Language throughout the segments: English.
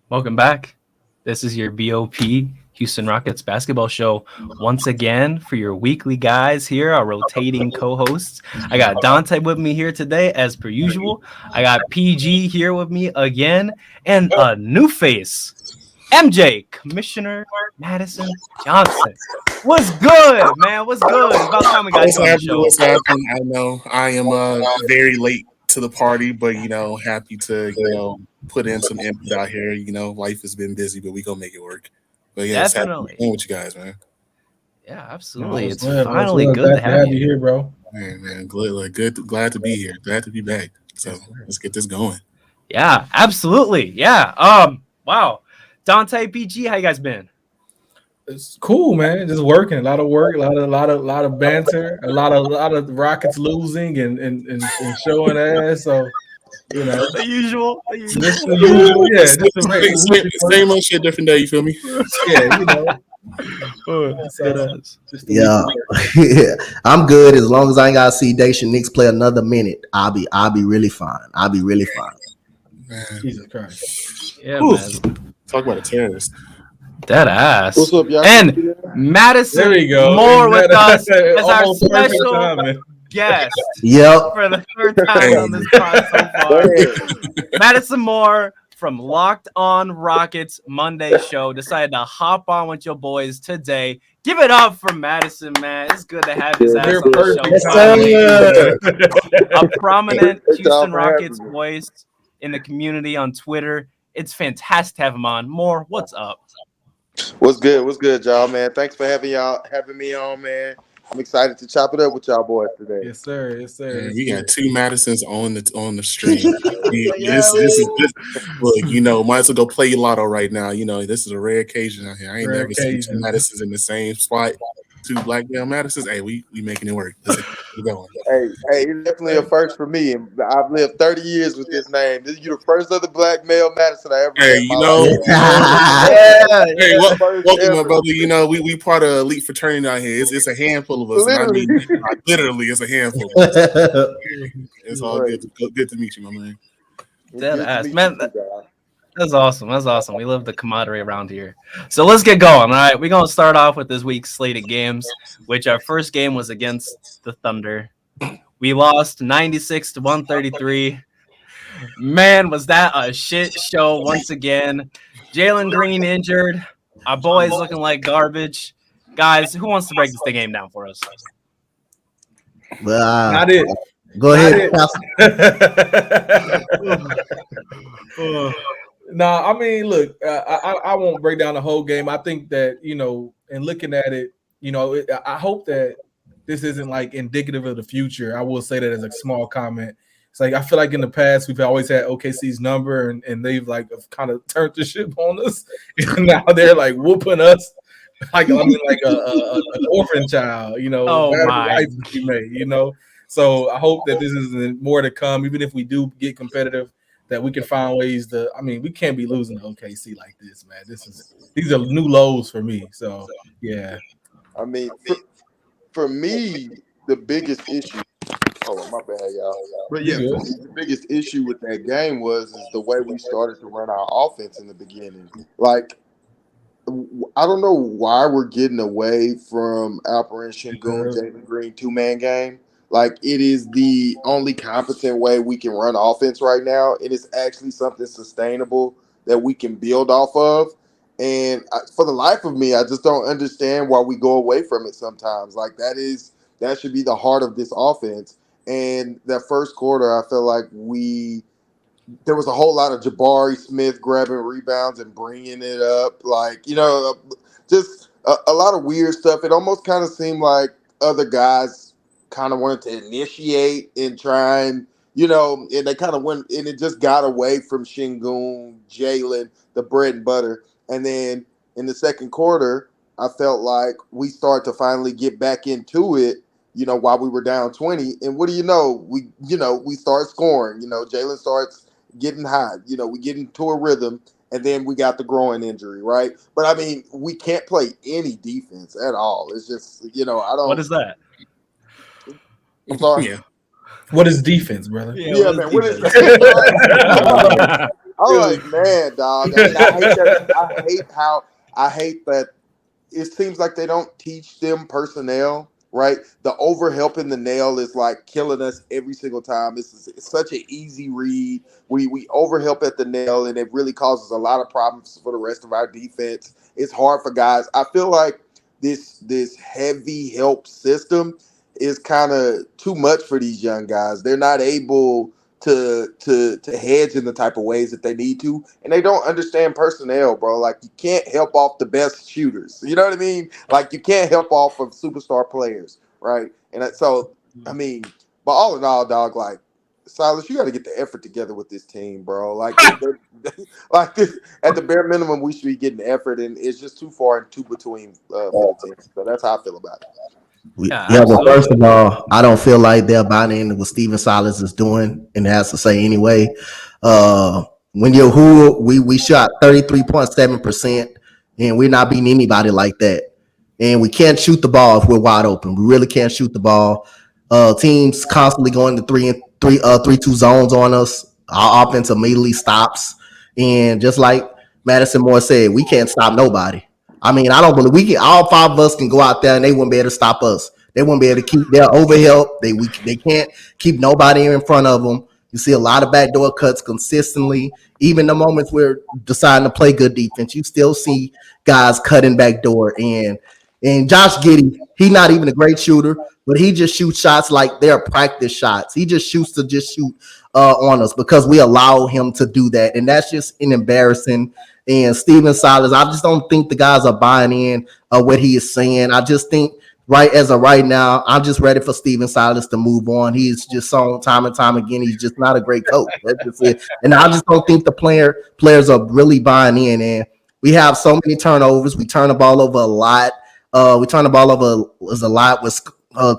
Welcome back. This is your B.O.P. Houston Rockets basketball show once again for your weekly guys here, our rotating co-hosts. I got Dante with me here today as per usual. I got PG here with me again and a new face, MJ, Commissioner Madison Johnson. What's good, man? What's good? It's about time we got What's you on the happening? show. What's happening? I know I am very late to the party, but happy to put in some input out here. Life has been busy, but we gonna make it work. But yeah, it's happy to be Definitely. on with you guys, man. Yeah, No, absolutely. what's It's good? What's finally good? good to Glad to have have you. you here, bro. Man, glad to be here. Glad to be back. So Yes, sir. let's get this going. Yeah, absolutely. Yeah. Wow. Dante PG, how you guys been? It's cool, man. Just working, a lot of work, a lot of banter, a lot of Rockets losing and showing ass. So you know, The usual. The just usual. the usual. Yeah, just the Same, weekly work. same old shit, different day. You feel me? Yeah, Dead so ass. just the Yeah, weekly work. I'm good as long as I ain't gotta see Dacian Nix play another minute. I'll be really fine. I'll be really fine. Man, Jesus Christ. Yeah, whew. man. Talk about a terrorist. Dead ass. What's up, y'all? Can And you hear me? There Madison we go. Moore with us as our Almost perfect special timing. guest Yep. for the third time Hey, on this pod so Go far. ahead. Madison Moore from Locked On Rockets Monday show decided to hop on with your boys today. Give it up for Madison, man. It's good to have his ass Near on the perfect show Yes, finally. sir. A prominent Appreciate y'all Houston for having Rockets me. voice in the community on Twitter. It's fantastic to have him on. Moore, what's up? What's good? What's good, y'all, man? Thanks for having me on, man. I'm excited to chop it up with y'all boys today. Yes, sir. Yes, sir. man, Let's we get got it. two Madisons on the stream. Yeah, This is this. Look, might as well go play lotto right now. This is a rare occasion out here. I ain't Rare never seen two occasion. Madisons in the same spot. Two black male Madisons. Hey, we making it work. Let's keep going. Hey, it's definitely a first for me. And I've lived 30 years with this name. This you the first other black male Madison I ever Hey, met in my life, man. yeah, hey, yeah. First welcome, my ever. brother. We part of elite fraternity out here. It's a handful of us, and I Literally. mean literally, it's a handful. It's all Right. good to meet you, my man. It's Dead good to ass. meet you Man, too, guys. that's awesome. That's awesome. We love the camaraderie around here. So let's get going. All right. We're going to start off with this week's slate of games, which our first game was against the Thunder. We lost 96 to 133. Man, was that a shit show once again. Jalen Green injured. Our boys looking like garbage. Guys, who wants to break this game down for us? Well, Not it. go Not ahead, Pastor. it. No, I mean, look, I won't break down the whole game. I think that in looking at it, I hope that this isn't like indicative of the future. I will say that as a small comment. It's like I feel like in the past we've always had OKC's number, and they've like kind of turned the ship on us, and now they're like whooping us. Like like an orphan child, Oh battered my. wife to be made. So I hope that this is more to come. Even if we do get competitive, that we can find ways to. I mean, we can't be losing to OKC like this, man. These are new lows for me. So yeah, I mean, for me, the biggest issue. Oh, my bad, y'all. But you yeah, for good? me, the biggest issue with that game is the way we started to run our offense in the beginning. Like, I don't know why we're getting away from Alperen Şengün, Good. Jalen Green 2-man game. Like, it is the only competent way we can run offense right now. It is actually something sustainable that we can build off of. And for the life of me, I just don't understand why we go away from it sometimes. Like, that should be the heart of this offense. And that first quarter, I feel like there was a whole lot of Jabari Smith grabbing rebounds and bringing it up, like just a lot of weird stuff. It almost kind of seemed like other guys kind of wanted to initiate and try and they kind of went and it just got away from Shingun, Jalen, the bread and butter, and then in the second quarter, I felt like we started to finally get back into it. While we were down 20, and what do you know? We start scoring. Jalen starts getting hot. We get into a rhythm, and then we got the groin injury, right? But I mean, we can't play any defense at all. It's just, I What don't. is that? I'm sorry. Yeah, What is defense, brother? Yeah, Yeah, what is man. What is defense? that? I'm Really? like, man, dog, and I hate that. I hate that it seems like they don't teach them personnel, right? The overhelping the nail is like killing us every single time. It's such an easy read. We overhelp at the nail, and it really causes a lot of problems for the rest of our defense. It's hard for guys. I feel like this heavy help system is kind of too much for these young guys. They're not able to hedge in the type of ways that they need to, and they don't understand personnel, bro. Like you can't help off the best shooters. You know what I mean? Like you can't help off of superstar players, right? So I mean, but all in all, dog, like Silas, you got to get the effort together with this team, bro. Like like this, at the bare minimum, we should be getting effort, and it's just too far and too between for the team. So that's how I feel about it. Yeah, Yeah, well, first absolutely. of all, I don't feel like they're buying into what Steven Silas is doing and has to say anyway. Uh, when you're who we shot 33.7%, and we're not beating anybody like that. And we can't shoot the ball if we're wide open. We really can't shoot the ball. Teams constantly going to 3-2 zones on us. Our offense immediately stops. And just like Madison Moore said, we can't stop nobody. I mean, I don't believe we can. All five of us can go out there and they wouldn't be able to stop us. They wouldn't be able to keep their overhelp. They can't keep nobody in front of them. You see a lot of backdoor cuts consistently. Even the moments we're deciding to play good defense, you still see guys cutting backdoor. And Josh Giddey, he's not even a great shooter, but he just shoots shots like they're practice shots. He just shoots to just shoot on us because we allow him to do that, and that's just an embarrassing. And Steven Silas, I just don't think the guys are buying in what he is saying. I just think right as of right now, I'm just ready for Steven Silas to move on. He's just shown time and time again he's just not a great coach. That's just it. And I just don't think the players are really buying in. And we have so many turnovers. We turn the ball over a lot. We turn the ball over a lot with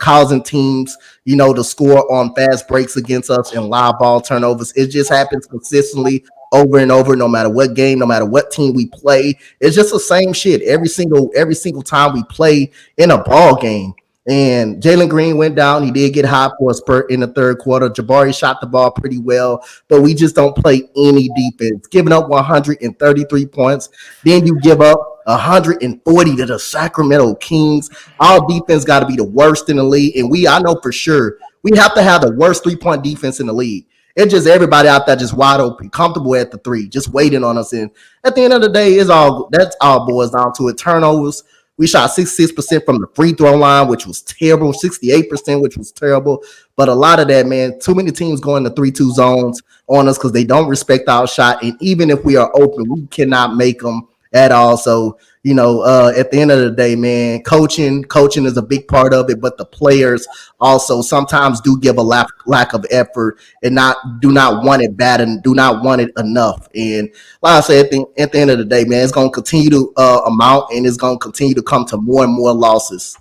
causing teams, to score on fast breaks against us and live ball turnovers. It just happens consistently over and over, no matter what game, no matter what team we play. It's just the same shit every single time we play in a ball game. And Jalen Green went down. He did get hot for a spurt in the third quarter. Jabari shot the ball pretty well, but we just don't play any defense. Giving up 133 points, then you give up 140 to the Sacramento Kings. Our defense got to be the worst in the league, and I know for sure we have to have the worst 3-point defense in the league. It's just everybody out there just wide open, comfortable at the three, just waiting on us. And at the end of the day, that's all boils down to it. Turnovers. We shot 66% from the free throw line, which was terrible, 68%, which was terrible. But a lot of that, man, too many teams going to 3-2 zones on us because they don't respect our shot. And even if we are open, we cannot make them at all. So, at the end of the day, man, coaching is a big part of it, but the players also sometimes do give a lack of effort and do not want it bad and do not want it enough. And like I said, at the end of the day, man, it's going to continue to amount, and it's going to continue to come to more and more losses.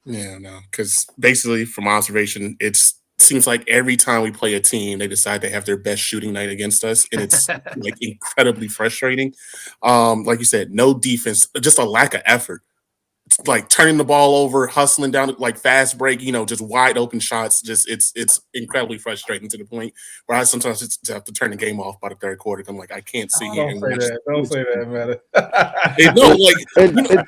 Yeah, no, because basically, from my observation, it seems like every time we play a team, they decide they have their best shooting night against us, and it's like incredibly frustrating. Like you said, no defense, just a lack of effort. It's like turning the ball over, hustling down like fast break, just wide open shots. Just it's incredibly frustrating to the point where I sometimes just have to turn the game off by the third quarter. I'm like, I can't sit here Don't and say watch. that. Don't say that, man. No, like And, you know, and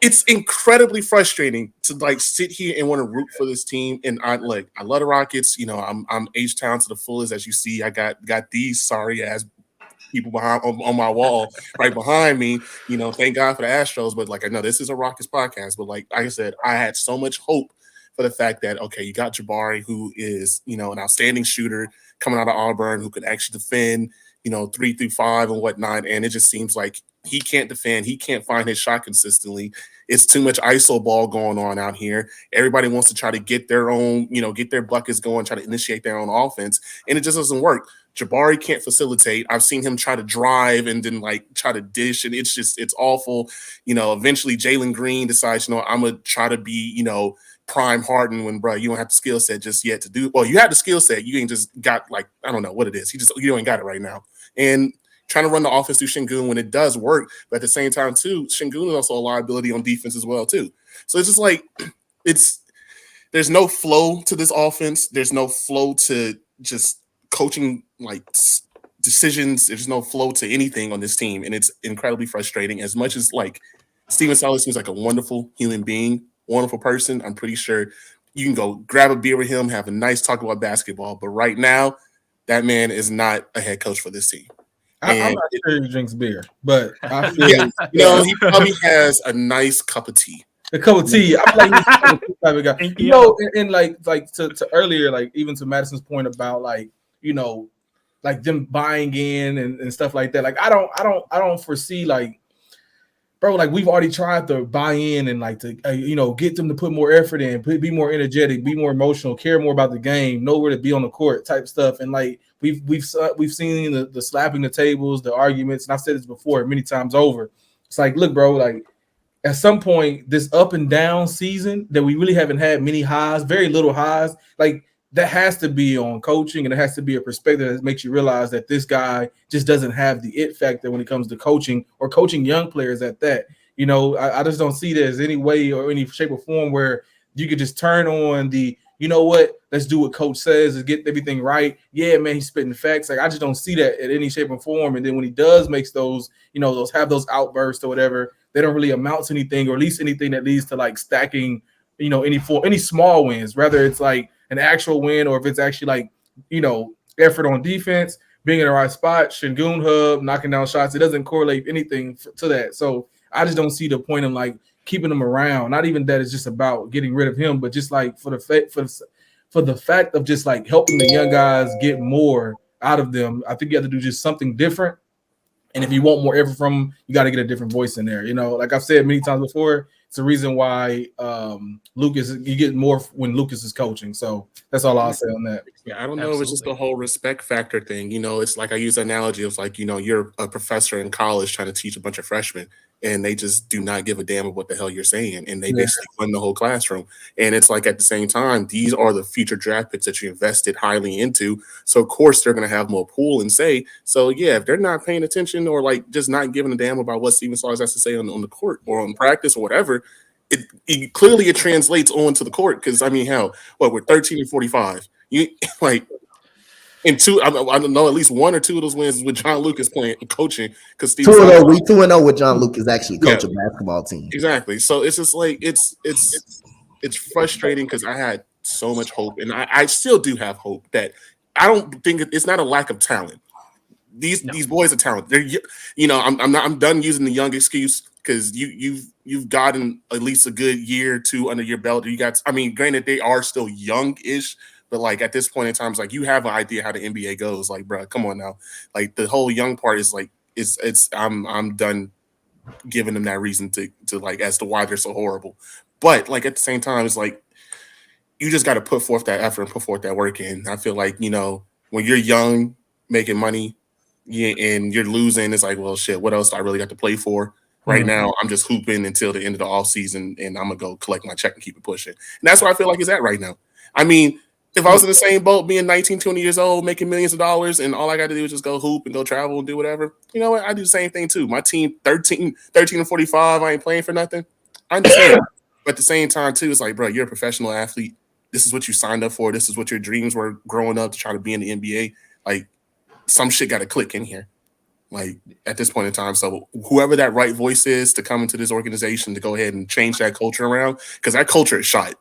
it's incredibly frustrating to like sit here and want to root for this team. And I love the Rockets. I'm H Town to the fullest. As you see, I got these sorry ass people behind on my wall right behind me. Thank God for the Astros. But like I know this is a Rockets podcast, but like I said, I had so much hope for the fact that okay, you got Jabari, who is an outstanding shooter coming out of Auburn, who could actually defend, 3 through 5 and whatnot. And it just seems like he can't defend. He can't find his shot consistently. It's too much ISO ball going on out here. Everybody wants to try to get their own, get their buckets going, try to initiate their own offense, and it just doesn't work. Jabari can't facilitate. I've seen him try to drive and then like try to dish, and it's awful. Eventually Jalen Green decides, I'm gonna try to be, prime Harden when, bro, you don't have the skill set just yet to do. Well, you have the skill set. You ain't just got like I don't know what it is. You ain't got it right now, and trying to run the offense through Şengün when it does work, but at the same time too, Şengün is also a liability on defense as well too. So it's just like there's no flow to this offense. There's no flow to just coaching like decisions. There's no flow to anything on this team, and it's incredibly frustrating. As much as like Steven Silas seems like a wonderful human being, wonderful person, I'm pretty sure you can go grab a beer with him, have a nice talk about basketball. But right now, that man is not a head coach for this team. I'm And not sure he drinks beer, but I yeah, feel he probably has a nice cup of tea. a cup of tea. I feel like he's the type of guy. Thank You you. know, and like to earlier, like even to Madison's point about like, you know, like them buying in and stuff like that. Like I don't foresee like, bro, like we've already tried to buy in and like to you know, get them to put more effort in, be more energetic, be more emotional, care more about the game, know where to be on the court type stuff. And like we've seen the slapping the tables, the arguments, and I've said this before many times over. It's like, look, bro, like at some point this up and down season that we really haven't had many highs, very little highs, like that has to be on coaching, and it has to be a perspective that makes you realize that this guy just doesn't have the it factor when it comes to coaching or coaching young players at that. You know, I just don't see there's any way or any shape or form where you could just turn on the, you know what, let's do what coach says and get everything right. Yeah, man, he's spitting facts. Like I just don't see that at any shape or form. And then when he does makes those, you know, those have those outbursts or whatever, they don't really amount to anything, or at least anything that leads to like stacking, you know, any small wins, whether it's like an actual win or if it's actually like, you know, effort on defense, being in the right spot, Shingun hub, knocking down shots. It doesn't correlate anything to that. So I just don't see the point in like keeping him around. Not even that it's just about getting rid of him, but just like for the fact of just like helping the young guys get more out of them. I think you have to do just something different. And if you want more effort from them, you got to get a different voice in there. You know, like I've said many times before, it's the reason why Lucas, you get more when Lucas is coaching. So that's all I'll say on that. Yeah, I don't know if it's just the whole respect factor thing. You know, it's like I use the analogy of like, you know, you're a professor in college trying to teach a bunch of freshmen, and they just do not give a damn of what the hell you're saying, and they basically run the whole classroom. And it's like at the same time, these are the future draft picks that you invested highly into. So of course they're going to have more pull and say. So yeah, if they're not paying attention or like just not giving a damn about what Steven Silas has to say on the court or on practice or whatever, it clearly it translates onto the court. Because I mean, hell, what, we're 13-45. You like. And two, I don't know, at least one or two of those wins is with John Lucas playing coaching, because Steve. 2-0, we 2-0 with John Lucas actually coach a basketball team. Exactly. So it's just like it's frustrating because I had so much hope, and I still do have hope that I don't think it's not a lack of talent. These boys are talented. They're, you know, I'm done using the young excuse, because you've gotten at least a good year or two under your belt. You got, I mean, granted they are still young-ish. But like at this point in time, it's like you have an idea how the NBA goes. Like, bro, come on now. Like the whole young part is like I'm done giving them that reason to like as to why they're so horrible. But like at the same time, it's like you just got to put forth that effort and put forth that work in. I feel like, you know, when you're young, making money, and you're losing, it's like, well, shit, what else do I really got to play for? Right now, I'm just hooping until the end of the off season, and I'm gonna go collect my check and keep it pushing. And that's what I feel like it's at right now. I mean, if I was in the same boat, being 19, 20 years old, making millions of dollars, and all I got to do is just go hoop and go travel and do whatever, you know what? I do the same thing too. My team, 13 and 45, I ain't playing for nothing. I understand. But at the same time too, it's like, bro, you're a professional athlete. This is what you signed up for. This is what your dreams were growing up to try to be in the NBA. Like, some shit got to click in here. Like, at this point in time. So whoever that right voice is to come into this organization to go ahead and change that culture around, because that culture is shot.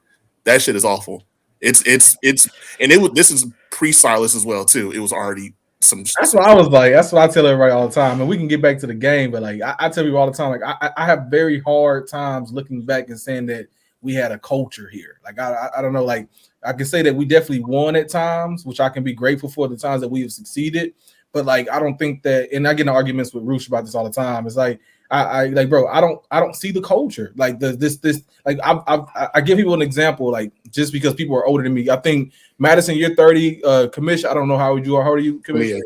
That shit is awful. It's and it was, this is pre-Silas as well too. It was already some. That's what I was like. That's what I tell everybody all the time. And we can get back to the game, but like I tell people all the time, like I have very hard times looking back and saying that we had a culture here. Like I don't know. Like I can say that we definitely won at times, which I can be grateful for the times that we have succeeded. But like I don't think that, and I get in arguments with Roosh about this all the time. It's like I like, bro, I don't see the culture. Like this like I give people an example, like just because people are older than me. I think Madison, you're 30, Commish, I don't know how old you are. How old are you, Commish?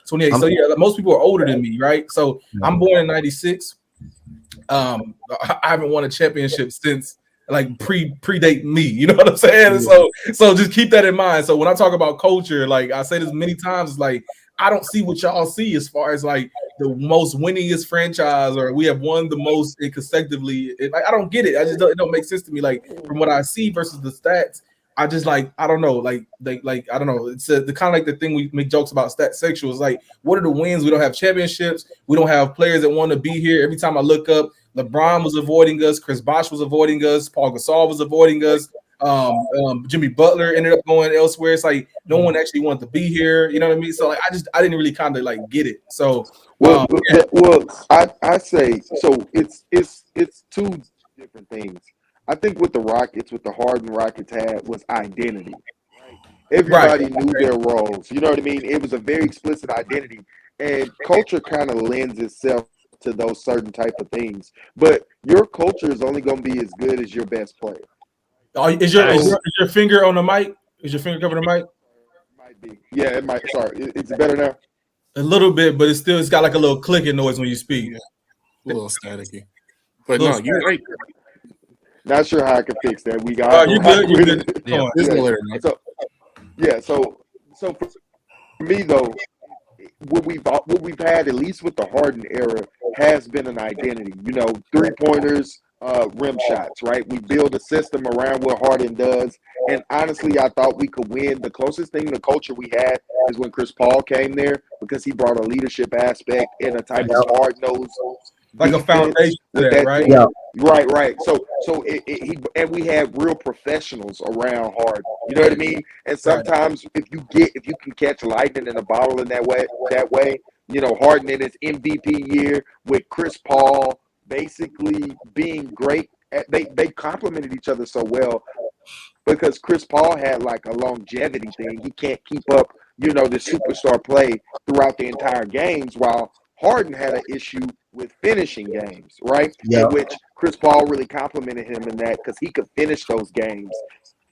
28. So yeah, most people are older than me, right? So I'm born in 96. I haven't won a championship since like predate me, you know what I'm saying? So just keep that in mind. So when I talk about culture, like I say this many times, it's like I don't see what y'all see as far as like the most winningest franchise, or we have won the most consecutively. Like I don't get it. I just it don't make sense to me. Like from what I see versus the stats, I just like I don't know, like I don't know. It's the kind of like the thing we make jokes about stat sexual. Is like, what are the wins? We don't have championships. We don't have players that want to be here. Every time I look up, LeBron was avoiding us. Chris Bosh was avoiding us. Paul Gasol was avoiding us. Jimmy Butler ended up going elsewhere. It's like no one actually wanted to be here. You know what I mean? So like I didn't really kind of like get it. So Well, yeah. I say so. It's two different things. I think what the Rockets, what the Harden Rockets had was identity. Right. Everybody knew their roles. You know what I mean? It was a very explicit identity, and culture kind of lends itself to those certain type of things. But your culture is only going to be as good as your best player. Is So your finger on the mic? Is your finger covering the mic? might be, yeah, it might. Sorry, is it better now? A little bit, but it's got like a little clicking noise when you speak. Yeah, a little staticky. But Little no, you're right. Not sure how I can fix that. We got you're rock good. You're with good. it. Come on. There's no Yeah. later, man. So for me though, what we've had at least with the Harden era has been an identity. You know, 3-pointers, rim shots. Right. We build a system around what Harden does, and honestly, I thought we could win. The closest thing to culture we had is when Chris Paul came there because he brought a leadership aspect and a type of hard nosed Like a foundation to with that, that right? team. Yeah. Right. And we had real professionals around Harden. You know what I mean? And sometimes if you can catch lightning in a bottle in that way, you know, Harden in his MVP year with Chris Paul basically being great. They complemented each other so well because Chris Paul had like a longevity thing. He can't keep up, you know, the superstar play throughout the entire games, while Harden had an issue with finishing games, right? Yeah. In which Chris Paul really complimented him in that because he could finish those games,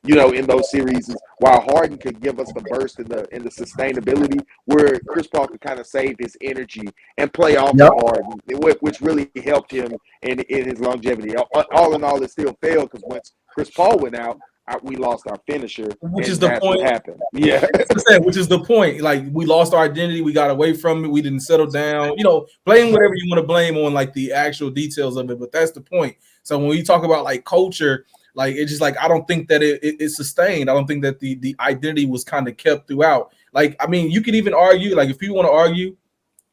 you know, in those series, while Harden could give us the burst and the sustainability where Chris Paul could kind of save his energy and play off Yep. of Harden, which really helped him in his longevity. All in all, it still failed because once Chris Paul went out, we lost our finisher, Which and is the that's point. what happened. Yeah. That's what I said, which is the point. Like we lost our identity, we got away from it, we didn't settle down. You know, blame whatever you want to blame on, like the actual details of it. But that's the point. So when we talk about like culture, like it's just like I don't think that it's sustained. I don't think that the identity was kind of kept throughout. Like I mean, you could even argue, like if you want to argue,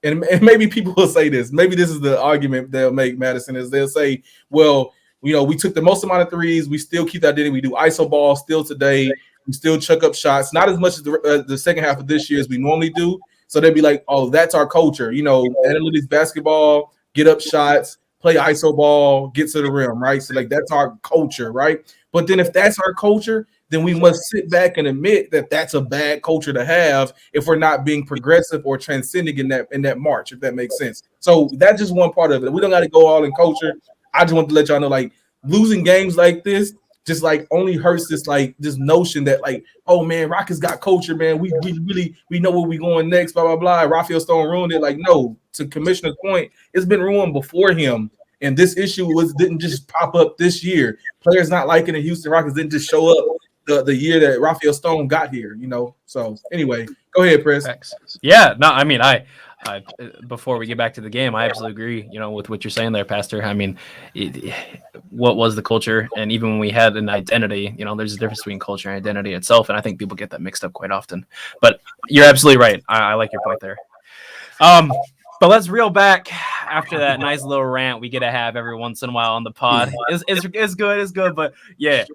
and maybe people will say this. Maybe this is the argument they'll make, Madison, is they'll say, well, you know, we took the most amount of threes. We still keep that identity. We do ISO ball still today. We still chuck up shots, not as much as the second half of this year as we normally do. So they'd be like, oh, that's our culture. You know, analytics basketball, get up shots, play ISO ball, get to the rim, right? So like that's our culture, right? But then if that's our culture, then we must sit back and admit that that's a bad culture to have if we're not being progressive or transcending in that march, if that makes sense. So that's just one part of it. We don't got to go all in culture. I just want to let y'all know, like losing games like this just like only hurts this notion that like, oh man, Rockets got culture, man. We know where we going next, blah blah blah. Raphael Stone ruined it. Like, no, to Commissioner's point, it's been ruined before him. And this issue didn't just pop up this year. Players not liking the Houston Rockets didn't just show up the year that Raphael Stone got here, you know. So anyway, go ahead, Chris. Yeah, no, I mean, I before we get back to the game, I absolutely agree, you know, with what you're saying there, Pastor. I mean, what was the culture? And even when we had an identity, you know, there's a difference between culture and identity itself, and I think people get that mixed up quite often. But you're absolutely right. I like your point there. But let's reel back after that nice little rant we get to have every once in a while on the pod. It's good. But yeah.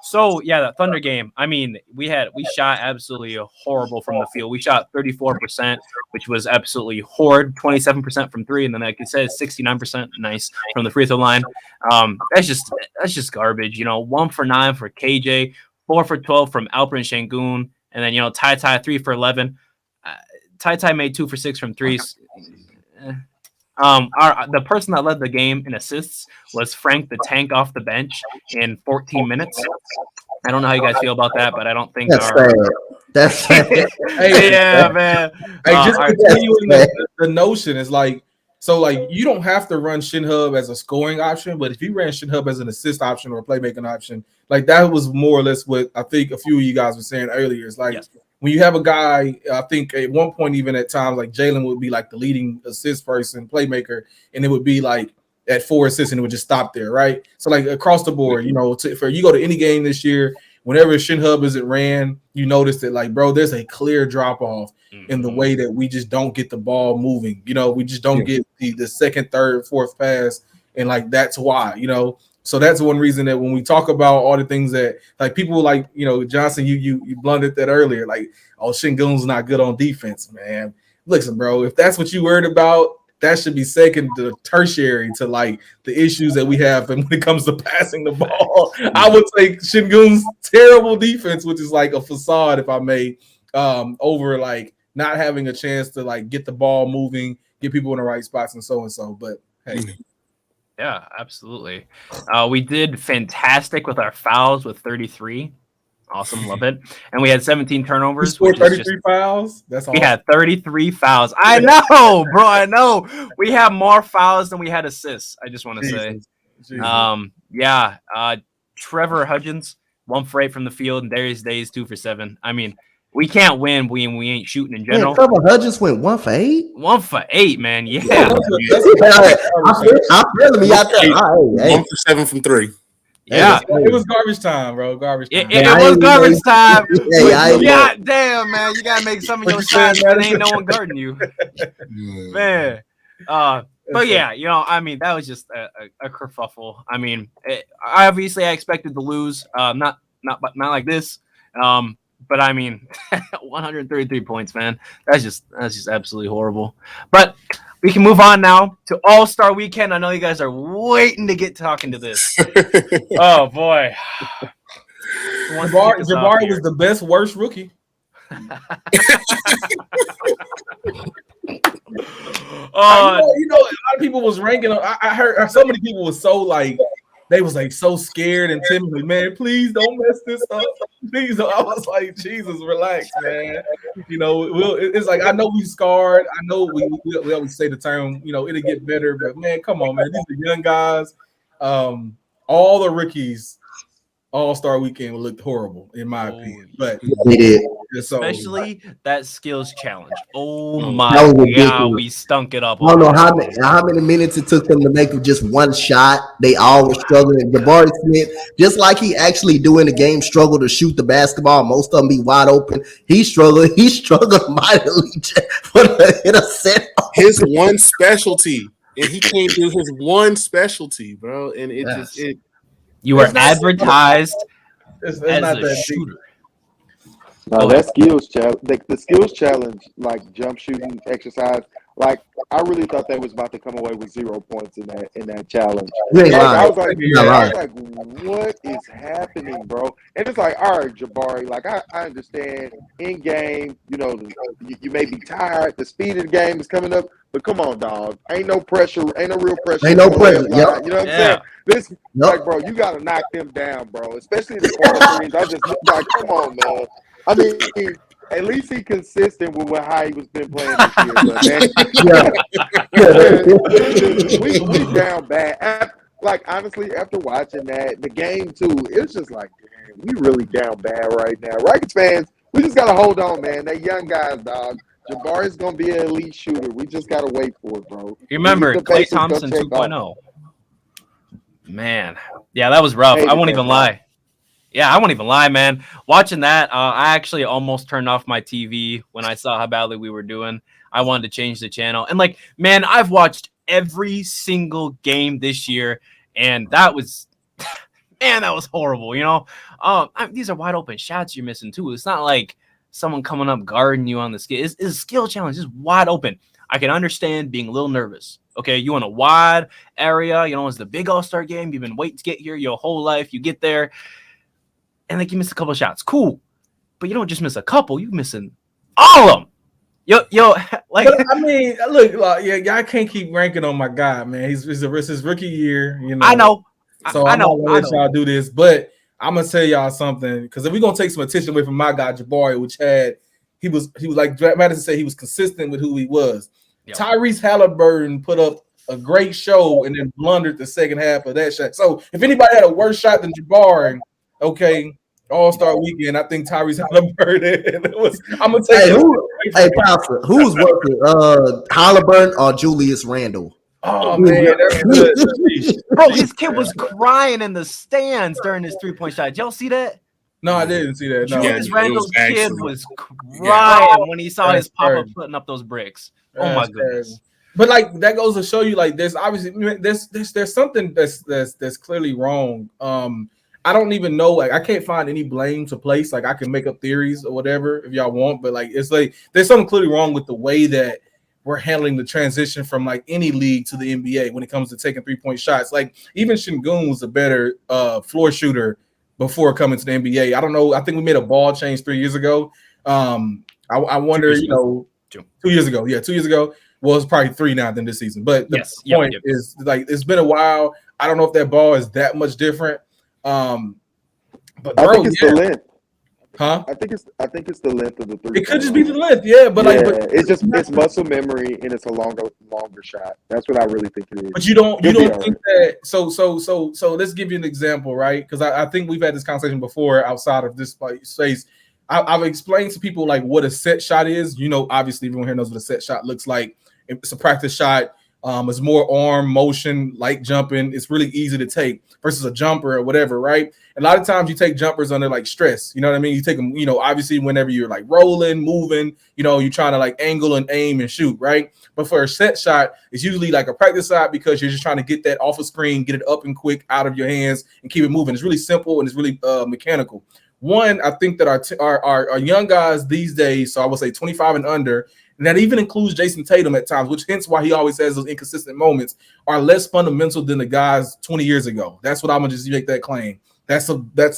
So yeah, that Thunder game. I mean, we shot absolutely horrible from the field. We shot 34%, which was absolutely horrid. 27% from three, and then like you said, 69% nice from the free throw line. That's just garbage. You know, 1 for 9 for KJ, 4 for 12 from Alperen Şengün, and then you know Ty 3 for 11. Ty made 2 for 6 from threes. The person that led the game in assists was Frank the Tank off the bench in 14 minutes. I don't know how you guys feel about that, but I don't think that's sad. Hey, yeah, man. Hey, just continuing the notion is like, so like you don't have to run Shin Hub as a scoring option, but if you ran Shin Hub as an assist option or a playmaking option, like that was more or less what I think a few of you guys were saying earlier. It's like when you have a guy, I think at one point, even at times, like Jalen would be like the leading assist person, playmaker, and it would be like at 4 assists and it would just stop there, right? So like across the board, you know, for you go to any game this year, whenever Shin Hub isn't ran, you notice that like, bro, there's a clear drop off in the way that we just don't get the ball moving. We just don't get the second, third, fourth pass, and like that's why. So that's one reason that when we talk about all the things that like people like, Johnson, you blundered that earlier. Like, oh, Shingun's not good on defense, man. Listen, bro, if that's what you worried about, that should be second to tertiary to like the issues that we have when it comes to passing the ball. I would say Shingun's terrible defense, which is like a facade, if I may, over like not having a chance to like get the ball moving, get people in the right spots and so. But hey. Yeah, absolutely. We did fantastic with our fouls with 33. Awesome, love it. And we had 17 turnovers. We scored 33 fouls. That's all. We had 33 fouls. I know, bro. I know. We have more fouls than we had assists. I just want to say. Yeah. Trevor Hudgens, 1 for 8 from the field, and Darius Days 2 for 7. I mean, we can't win when we ain't shooting in general. Man, Trevor Hudgens went 1 for 8. 1 for 8, man. Yeah. I'm feeling me out there. 1 for 7 from 3. Yeah, it was garbage time, bro. Garbage time. It was garbage time. God damn, man, you gotta make some of your shots, and ain't no one guarding you, man. But yeah, I mean, that was just a kerfuffle. I mean, obviously, I expected to lose. Not like this. But I mean, 133 points, man. That's just absolutely horrible. But we can move on now to All-Star Weekend. I know you guys are waiting to get talking to this. Oh boy, Jabari was the best worst rookie. A lot of people was ranking. I heard so many people was so like. They was like so scared and timid. Like, man, please don't mess this up. Please. I was like, Jesus, relax, man. It's like I know we scarred. I know we always say the term, it'll get better. But man, come on, man. These are young guys. All the rookies, All-Star Weekend looked horrible in my opinion. But it did. Especially that skills challenge. Oh my God, we stunk it up. I don't know how many minutes it took them to make just one shot. They all were struggling. Jabari Smith, just like he actually do in the game, struggled to shoot the basketball. Most of them be wide open. He struggled mightily for the intercept. His one specialty, and he can't do his one specialty, bro. And you were advertised as not a shooter. No, that skills challenge, the skills challenge, like jump shooting exercise, like I really thought they was about to come away with 0 points in that challenge. I was like, what is happening, bro? And it's like, all right, Jabari, like I understand in game, you may be tired, the speed of the game is coming up, but come on, dog, ain't no pressure, ain't no real pressure. Ain't no pressure. Yep. You know what I'm saying? This, like, bro, you got to knock them down, bro. Especially the corner threes. I just like, come on, man. I mean, at least he consistent with how he was been playing this year. But man, we down bad. Like honestly, after watching the game too, it's just like, damn, we really down bad right now. Rockets fans, we just gotta hold on, man. They young guys, dog. Jabari's gonna be an elite shooter. We just gotta wait for it, bro. Remember, Klay Thompson 2.0. Man, yeah, that was rough. I won't even lie. Yeah, I won't even lie, man. Watching that, I actually almost turned off my TV when I saw how badly we were doing. I wanted to change the channel. And, like, man, I've watched every single game this year, and that was – man, that was horrible, these are wide open shots you're missing, too. It's not like someone coming up guarding you on the skill. It's a skill challenge. It's wide open. I can understand being a little nervous. Okay, you in a wide area. It's the big All-Star game. You've been waiting to get here your whole life. You get there. And like you miss a couple of shots, cool, but you don't just miss a couple; you missing all of them. Yo, like I mean, look, y'all can't keep ranking on my guy, man. He's his rookie year, I know, so I'm not gonna let y'all do this, but I'm gonna tell y'all something because if we're gonna take some attention away from my guy Jabari, which he was like Madison said, he was consistent with who he was. Yep. Tyrese Halliburton put up a great show and then blundered the second half of that shot. So if anybody had a worse shot than Jabari. Okay, All-Star Weekend. I think Tyrese Halliburton. I'm gonna tell you. Who was working? Halliburton or Julius Randle? Oh man, that's good. Bro, this kid was crying in the stands during his 3-point shot. Did y'all see that? No, I didn't see that. No. Yeah, Julius no, it was Randle's kid actually was yeah. crying when he saw That's his papa crazy. putting up those bricks. Oh my That's goodness. crazy. But like that goes to show you, like there's obviously there's something that's clearly wrong. I don't even know. Like I can't find any blame to place. Like I can make up theories or whatever if y'all want, but like it's like there's something clearly wrong with the way that we're handling the transition from like any league to the NBA when it comes to taking 3-point shots. Like even Şengün was a better floor shooter before coming to the NBA. I don't know. I think we made a ball change 3 years ago. I wonder, years you know, 2 years ago. Yeah, 2 years ago. Well, it's probably 3 now than this season. But the point is, like, it's been a while. I don't know if that ball is that much different. But bro, I think it's the length. Huh? I think it's the length of the three. It could just be the length, yeah. But like, but it's muscle memory and it's a longer shot. That's what I really think it is. But you don't think that. So let's give you an example, right? Because I think we've had this conversation before outside of this space. I've explained to people like what a set shot is. You know, obviously everyone here knows what a set shot looks like. It's a practice shot. It's more arm motion, like jumping. It's really easy to take versus a jumper or whatever, right? A lot of times you take jumpers under like stress. You know what I mean? You take them, you know, obviously whenever you're like rolling, moving, you know, you're trying to like angle and aim and shoot, right? But for a set shot, it's usually like a practice shot because you're just trying to get that off a screen, get it up and quick out of your hands and keep it moving. It's really simple and it's really mechanical. One, I think that our young guys these days, so I would say 25 and under, and that even includes Jason Tatum at times, which hence why he always has those inconsistent moments, are less fundamental than the guys 20 years ago. That's what I'm gonna just make that claim. That's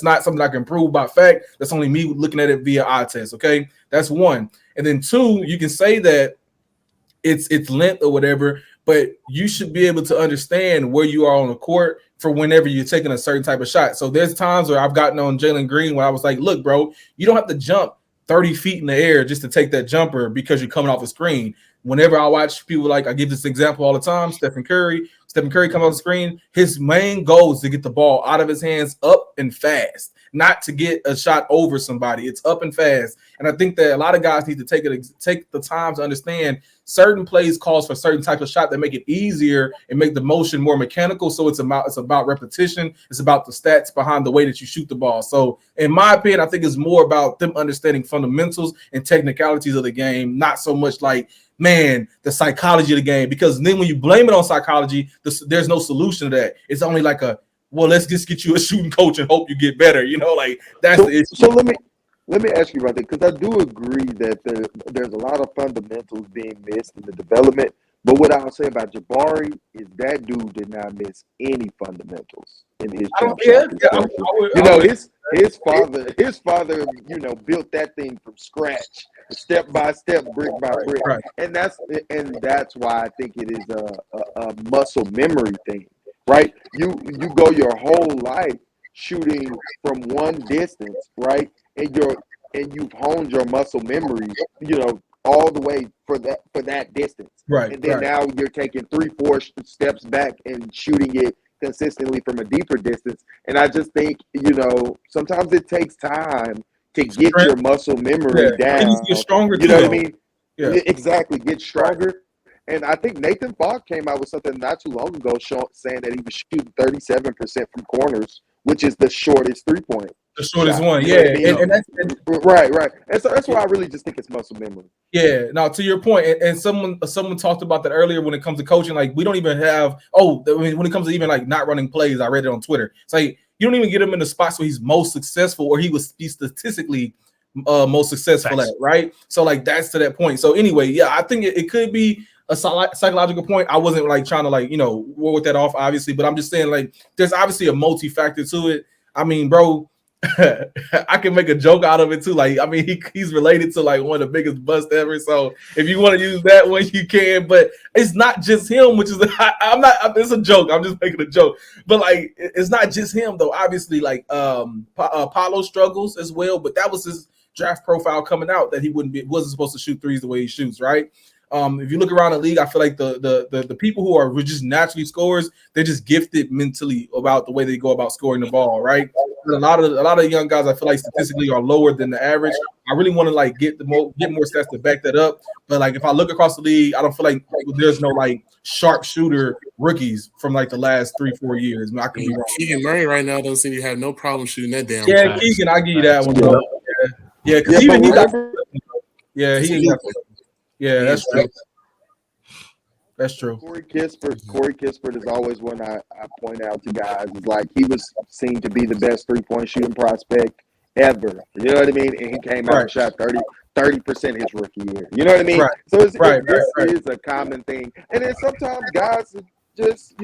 not something I can prove by fact. That's only me looking at it via eye test. Okay, that's one. And then two, you can say that it's length or whatever, but you should be able to understand where you are on the court for whenever you're taking a certain type of shot. So there's times where I've gotten on Jalen Green where I was like, look, bro, you don't have to jump 30 feet in the air just to take that jumper because you're coming off a screen. Whenever I watch people, like I give this example all the time, Stephen Curry comes off the screen. His main goal is to get the ball out of his hands up and fast, not to get a shot over somebody. It's up and fast. And I think that a lot of guys need to take the time to understand certain plays calls for certain type of shot that make it easier and make the motion more mechanical. So it's about repetition. It's about the stats behind the way that you shoot the ball. So in my opinion, I think it's more about them understanding fundamentals and technicalities of the game, not so much like, man, the psychology of the game. Because then when you blame it on psychology, there's no solution to that. It's only like well, let's just get you a shooting coach and hope you get better. You know, like that's the issue. So let me ask you about that, because I do agree that there's a lot of fundamentals being missed in the development. But what I'll say about Jabari is that dude did not miss any fundamentals in his jump shot. His father, you know, built that thing from scratch, step by step, brick by brick, right. and that's why I think it is a muscle memory thing, right? You go your whole life shooting from one distance, right, and you've honed your muscle memory, you know, all the way for that distance, right? And then now you're taking 3-4 steps back and shooting it consistently from a deeper distance. And I just think, you know, sometimes it takes time to get your muscle memory down. Get stronger, you know what I mean? Yeah, exactly. Get stronger. Right. And I think Nathan Falk came out with something not too long ago saying that he was shooting 37% from corners, which is the shortest 3-point. The shortest one, yeah. And that's right. And so that's why I really just think it's muscle memory. Yeah. Now, to your point, and someone talked about that earlier when it comes to coaching. Like, we don't even have. When it comes to even like not running plays, I read it on Twitter. It's like you don't even get him in the spots where he's most successful, or he's statistically most successful at. Right. So like that's to that point. So anyway, yeah, I think it could be a psychological point. I wasn't like trying to like war with that off, obviously, but I'm just saying like there's obviously a multi-factor to it. I mean, bro. I can make a joke out of it too. Like, I mean, he's related to like one of the biggest busts ever. So if you want to use that one, you can. But it's not just him, which is I'm not. It's a joke. I'm just making a joke. But like, it's not just him though. Obviously, like Paulo struggles as well. But that was his draft profile coming out that he wasn't supposed to shoot threes the way he shoots. Right. If you look around the league, I feel like the people who are just naturally scorers, they're just gifted mentally about the way they go about scoring the ball, right? a lot of young guys I feel like statistically are lower than the average. I really want to like get more stats to back that up. But like if I look across the league, I don't feel like there's no like sharp shooter rookies from like the last 3-4 years. I mean, I could be wrong. Keegan Murray right now doesn't seem to have no problem shooting that damn. Yeah, ball. Keegan, I give you that one. Though. Yeah, because Yeah, even but he got. remember, Yeah, he ain't got. Yeah, that's true. That's true. Corey Kispert is always one I point out to guys. Is like he was seen to be the best 3-point shooting prospect ever. You know what I mean? And he came out and shot 30% his rookie year. You know what I mean? Right. So this is a common thing. And then sometimes guys just,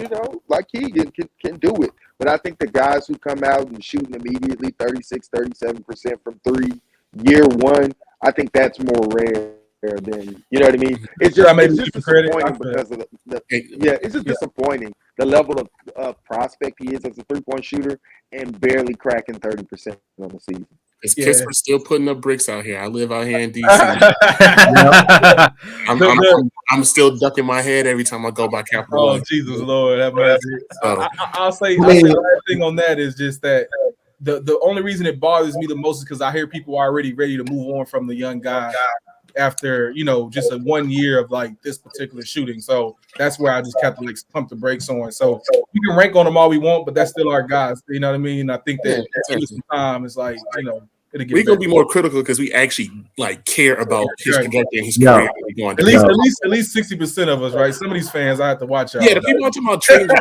like Keegan can do it. But I think the guys who come out and shooting immediately 36, 37% from three year one, I think that's more rare than, you know what I mean? It's just disappointing because of it's just disappointing the level of prospect he is as a 3-point shooter and barely cracking 30% on the season. Because Kisper's still putting up bricks out here. I live out here in DC. I'm still ducking my head every time I go by Capitol. Oh, Jesus Lord, have mercy. I'll say the last thing on that is just that the only reason it bothers me the most is because I hear people already ready to move on from the young guy after just a 1 year of like this particular shooting. So that's where I just have to like pump the brakes on. So we can rank on them all we want, but that's still our guys. You know what I mean? I think that some time is like we're gonna be more critical because we actually like care about his trajectory and his career. At least 60% of us, right? Some of these fans I have to watch out. Yeah, the people talking about trades,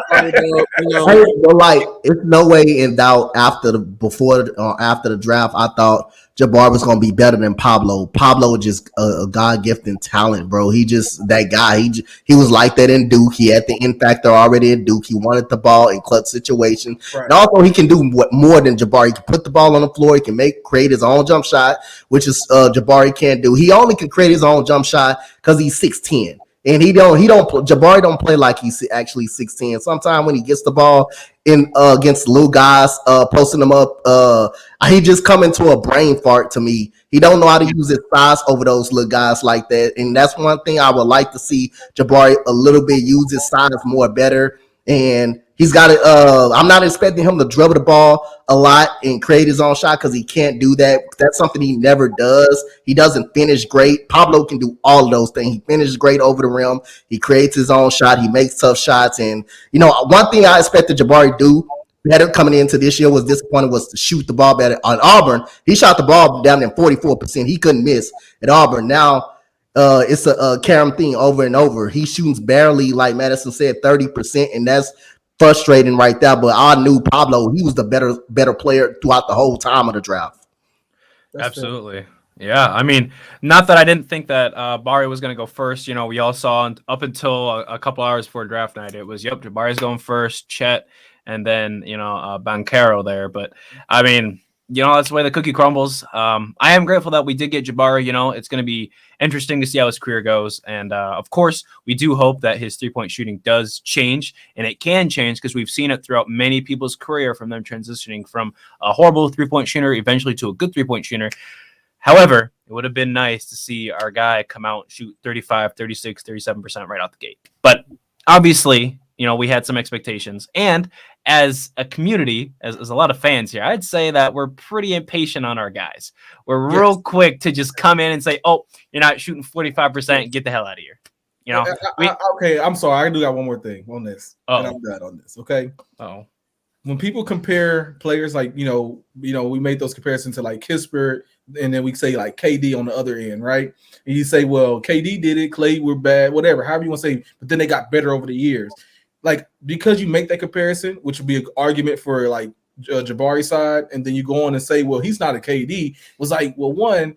like it's no way in doubt after the draft. I thought Jabari was gonna be better than Pablo. Pablo just a God-gifted talent, bro. He just that guy. He was like that in Duke. He had the in factor already in Duke. He wanted the ball in clutch situations. Right. And also he can do more than Jabari. He can put the ball on the floor. He can create his own jump shot, which is Jabari can't do. He only can create his own jump shot because he's 6'10". And Jabari don't play like he's actually 6'10". Sometimes when he gets the ball in against little guys, posting them up, he just come into a brain fart to me. He don't know how to use his size over those little guys like that. And that's one thing I would like to see Jabari a little bit use his size more better. And he's got it. I'm not expecting him to dribble the ball a lot and create his own shot because he can't do that. That's something he never does. He doesn't finish great. Pablo can do all of those things. He finishes great over the rim. He creates his own shot. He makes tough shots. And, one thing I expected Jabari do better coming into this year was disappointed was to shoot the ball better. On Auburn, he shot the ball down at 44%. He couldn't miss at Auburn. Now, it's a Karam thing over and over. He shoots barely, like Madison said, 30%, and that's frustrating right there. But I knew Pablo, he was the better player throughout the whole time of the draft. Absolutely. Yeah, I mean, not that I didn't think that Bari was going to go first. We all saw up until a couple hours before draft night, it was, Jabari's going first, Chet, and then, Banchero there. But, I mean, that's the way the cookie crumbles. I am grateful that we did get Jabari. It's going to be interesting to see how his career goes. And, of course, we do hope that his three-point shooting does change. And it can change because we've seen it throughout many people's career from them transitioning from a horrible three-point shooter eventually to a good three-point shooter. However, it would have been nice to see our guy come out, shoot 35, 36, 37% right out the gate. But obviously, we had some expectations. And as a community, as a lot of fans here, I'd say that we're pretty impatient on our guys. We're real quick to just come in and say, oh, you're not shooting 45%, get the hell out of here. Okay, I'm sorry. I do got one more thing on this. And I'm done on this, okay? Oh. When people compare players like, we made those comparisons to like Kispert, and then we say like KD on the other end, right? And you say, well, KD did it, Clay were bad, whatever, however you want to say, but then they got better over the years. Like, because you make that comparison, which would be an argument for like Jabari side, and then you go on and say, well, he's not a KD, was like, well, one,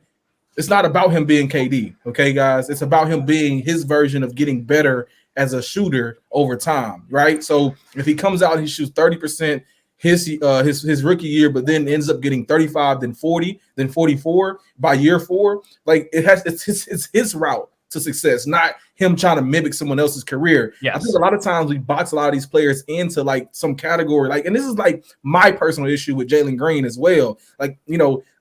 it's not about him being KD, okay, guys? It's about him being his version of getting better as a shooter over time, right? So if he comes out and he shoots 30% his rookie year, but then ends up getting 35, then 40, then 44 by year 4, like it's his route to success, not him trying to mimic someone else's career. Yes. I think a lot of times we box a lot of these players into like some category, like, and this is like my personal issue with Jalen Green as well. Like,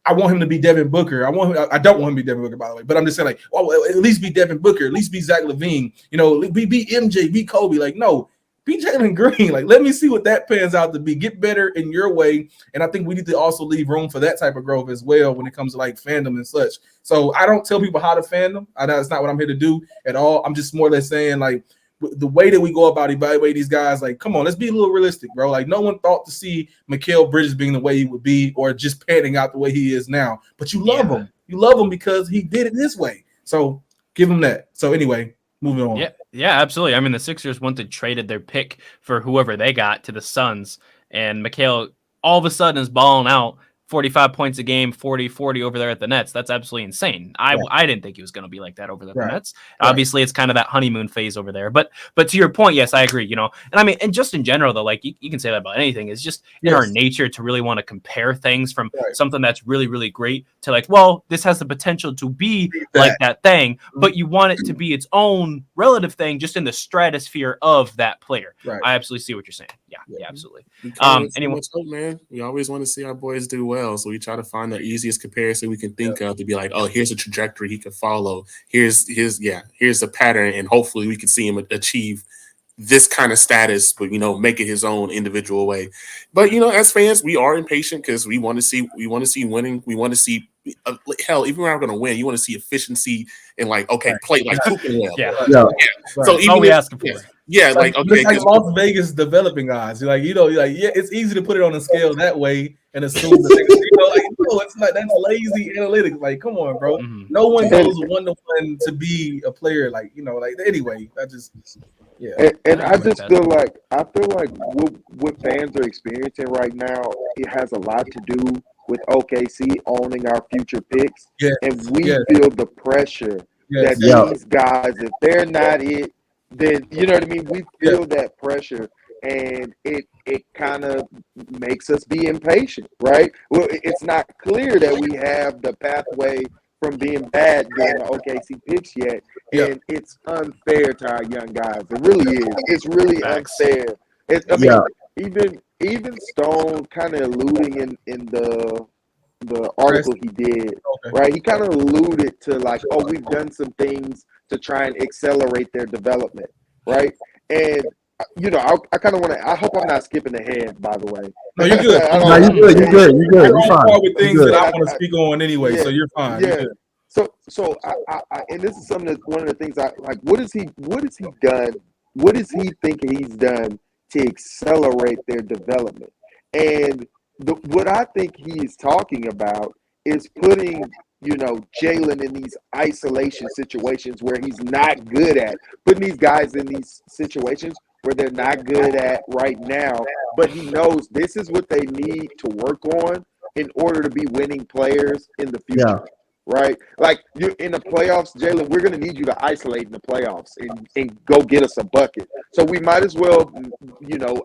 I want him to be Devin Booker. I don't want him to be Devin Booker, by the way, but I'm just saying, like, well, at least be Devin Booker, at least be Zach LaVine, be MJ, be Kobe. Like, no, be Jalen Green. Like, let me see what that pans out to be. Get better in your way. And I think we need to also leave room for that type of growth as well when it comes to like fandom and such. So I don't tell people how to fandom. That's not what I'm here to do at all. I'm just more or less saying like the way that we go about evaluating these guys, like, come on, let's be a little realistic, bro. Like, no one thought to see Mikal Bridges being the way he would be or just panning out the way he is now. But you love him. You love him because he did it this way. So give him that. So anyway, moving on. Yeah, absolutely. I mean, the Sixers traded their pick for whoever they got to the Suns, and Mikal all of a sudden is balling out 45 points a game, 40 over there at the Nets. That's absolutely insane. I didn't think he was going to be like that over there at the Nets. Obviously, it's kind of that honeymoon phase over there. But to your point, yes, I agree. And I mean, and just in general, though, like you can say that about anything. It's just in our nature to really want to compare things from something that's really, really great to like, well, this has the potential to be like that thing, but you want it to be its own relative thing, just in the stratosphere of that player. I absolutely see what you're saying. Yeah, absolutely. Anyway, man, we always want to see our boys do well, so we try to find the easiest comparison we can think of to be like, oh, here's a trajectory he can follow. Here's a pattern, and hopefully we can see him achieve this kind of status, but make it his own individual way. But as fans, we are impatient because we want to see winning. We want to see hell, even when we're going to win, you want to see efficiency and like play like hooping well. So even we asking for. Like Las Vegas developing guys. It's easy to put it on a scale that way and assume that it's not. That's lazy analytics. Like, come on, bro. Mm-hmm. No one goes 1-to-1 to be a player. Anyway, I just. Yeah, and I just feel like what fans are experiencing right now, it has a lot to do with OKC owning our future picks, and we feel the pressure that these guys, if they're not it, then you know what I mean. We feel that pressure, and it kind of makes us be impatient, right? Well, it's not clear that we have the pathway from being bad during the OKC picks yet. And it's unfair to our young guys. It really is. It's really unfair. Even Stone kind of alluding in the article he did, right? He kind of alluded to like, oh, we've done some things to try and accelerate their development, right? And I kind of want to. I hope I'm not skipping ahead. By the way, no, you're good. You're good. You're fine. With things that I want to speak on anyway, so you're fine. Yeah. You're good. So I and this is one of the things I like. What has he done? What does he think he's done to accelerate their development? And what I think he is talking about is putting, Jalen in these isolation situations where he's not good at, putting these guys in these situations where they're not good at right now, but he knows this is what they need to work on in order to be winning players in the future. Yeah. Right? Like, you in the playoffs, Jalen, we're going to need you to isolate in the playoffs and go get us a bucket. So we might as well,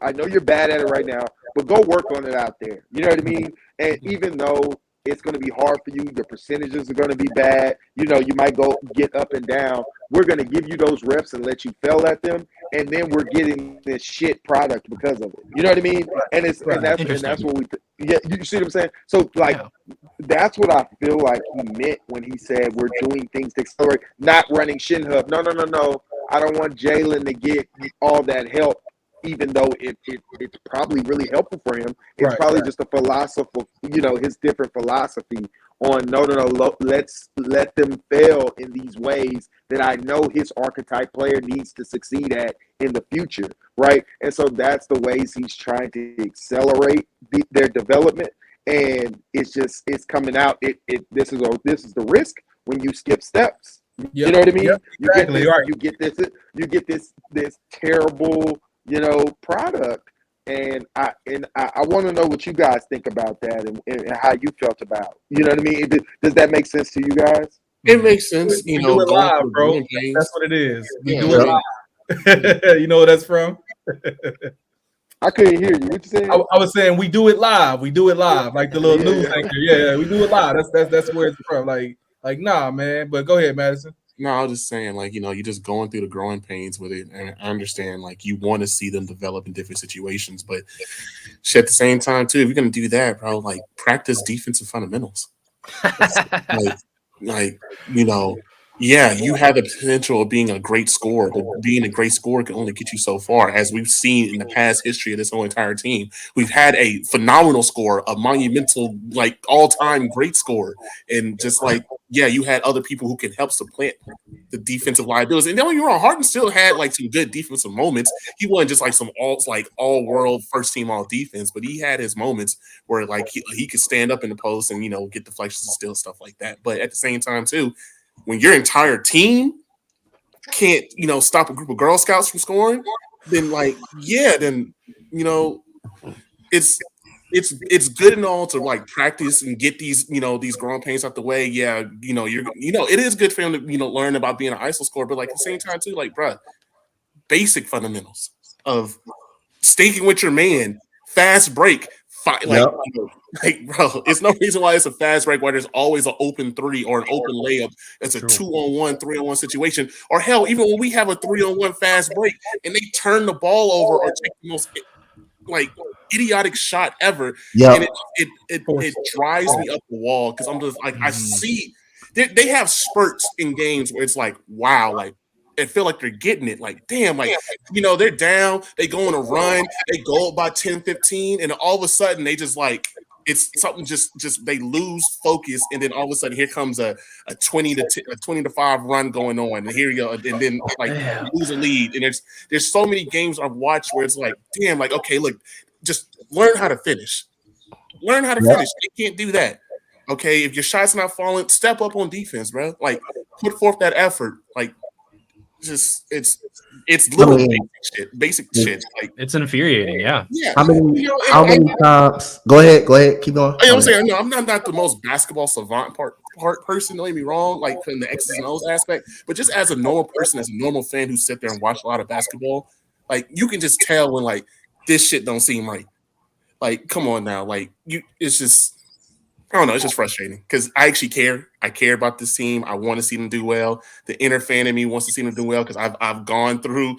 I know you're bad at it right now, but go work on it out there. You know what I mean? And even though it's going to be hard for you, the percentages are going to be bad, you might go get up and down. We're going to give you those reps and let you fail at them, and then we're getting this shit product because of it. You know what I mean? And that's what we you see what I'm saying? So that's what I feel like he meant when he said we're doing things to accelerate, not running shin hub. No. I don't want Jalen to get all that help, even though it's probably really helpful for him. It's probably just a philosophy, his different philosophy on no, let's let them fail in these ways that I know his archetype player needs to succeed at in the future, right? And so that's the ways he's trying to accelerate their development. And it's coming out. This is the risk when you skip steps. Yep. You know what I mean? Exactly. You get this terrible, product. And I want to know what you guys think about that and how you felt about. You know what I mean? Does that make sense to you guys? It makes sense. We do it live, bro. That's what it is. We do it live. You know where that's from? I couldn't hear you. What you saying? I was saying we do it live. We do it live, like the little news anchor. Yeah, we do it live. That's where it's from. Like nah, man. But go ahead, Madison. No, I was just saying, you're just going through the growing pains with it, and I understand, you want to see them develop in different situations, but at the same time, too, if you're going to do that, bro, practice defensive fundamentals. Yeah, you have the potential of being a great scorer, but being a great scorer can only get you so far. As we've seen in the past history of this whole entire team, we've had a phenomenal scorer, a monumental, like all-time great scorer, and just like yeah, you had other people who can help supplant the defensive liabilities. And don't get me wrong, Harden still had like some good defensive moments. He wasn't just like some all world first team all defense, but he had his moments where like he could stand up in the post and get deflections and steal stuff like that. But at the same time too, when your entire team can't, stop a group of Girl Scouts from scoring, then then you know, it's it's good and all to like practice and get these growing pains out the way. Yeah, it is good for him to learn about being an ISO scorer, but like at the same time too, like bruh, basic fundamentals of stinking with your man, fast break, Yep. like bro, it's no reason why it's a fast break where there's always an open three or an open layup. It's a 2-on-1, 3-on-1 situation, or hell, even when we have a 3-on-1 fast break and they turn the ball over or take the most like idiotic shot ever, and Yep. it drives me up the wall because I'm just like I see they have spurts in games where it's like wow, like I feel like they're getting it, like damn, like they're down, they go on a run, they go up by 10-15, and all of a sudden they just like it's something just they lose focus, and then all of a sudden here comes a 20-5 run going on, and here you go, and then like you lose a lead, and there's so many games I've watched where it's like damn, like okay, look, just learn how to finish, Yep. they can't do that. Okay, if your shot's not falling, step up on defense, bro. Like put forth that effort. Like just it's I little mean, basic shit. Like It's infuriating. Yeah. yeah, how many and how many times? Go ahead, keep going. I'm saying no, I'm not the most basketball savant part person. Don't get me wrong, like from the X's and O's aspect, but just as a normal person, as a normal fan who sit there and watch a lot of basketball, like you can just tell when like this shit don't seem right. Like, come on now, like it's just I don't know. It's just frustrating because I actually care. I care about this team. I want to see them do well. The inner fan in me wants to see them do well because I've gone through,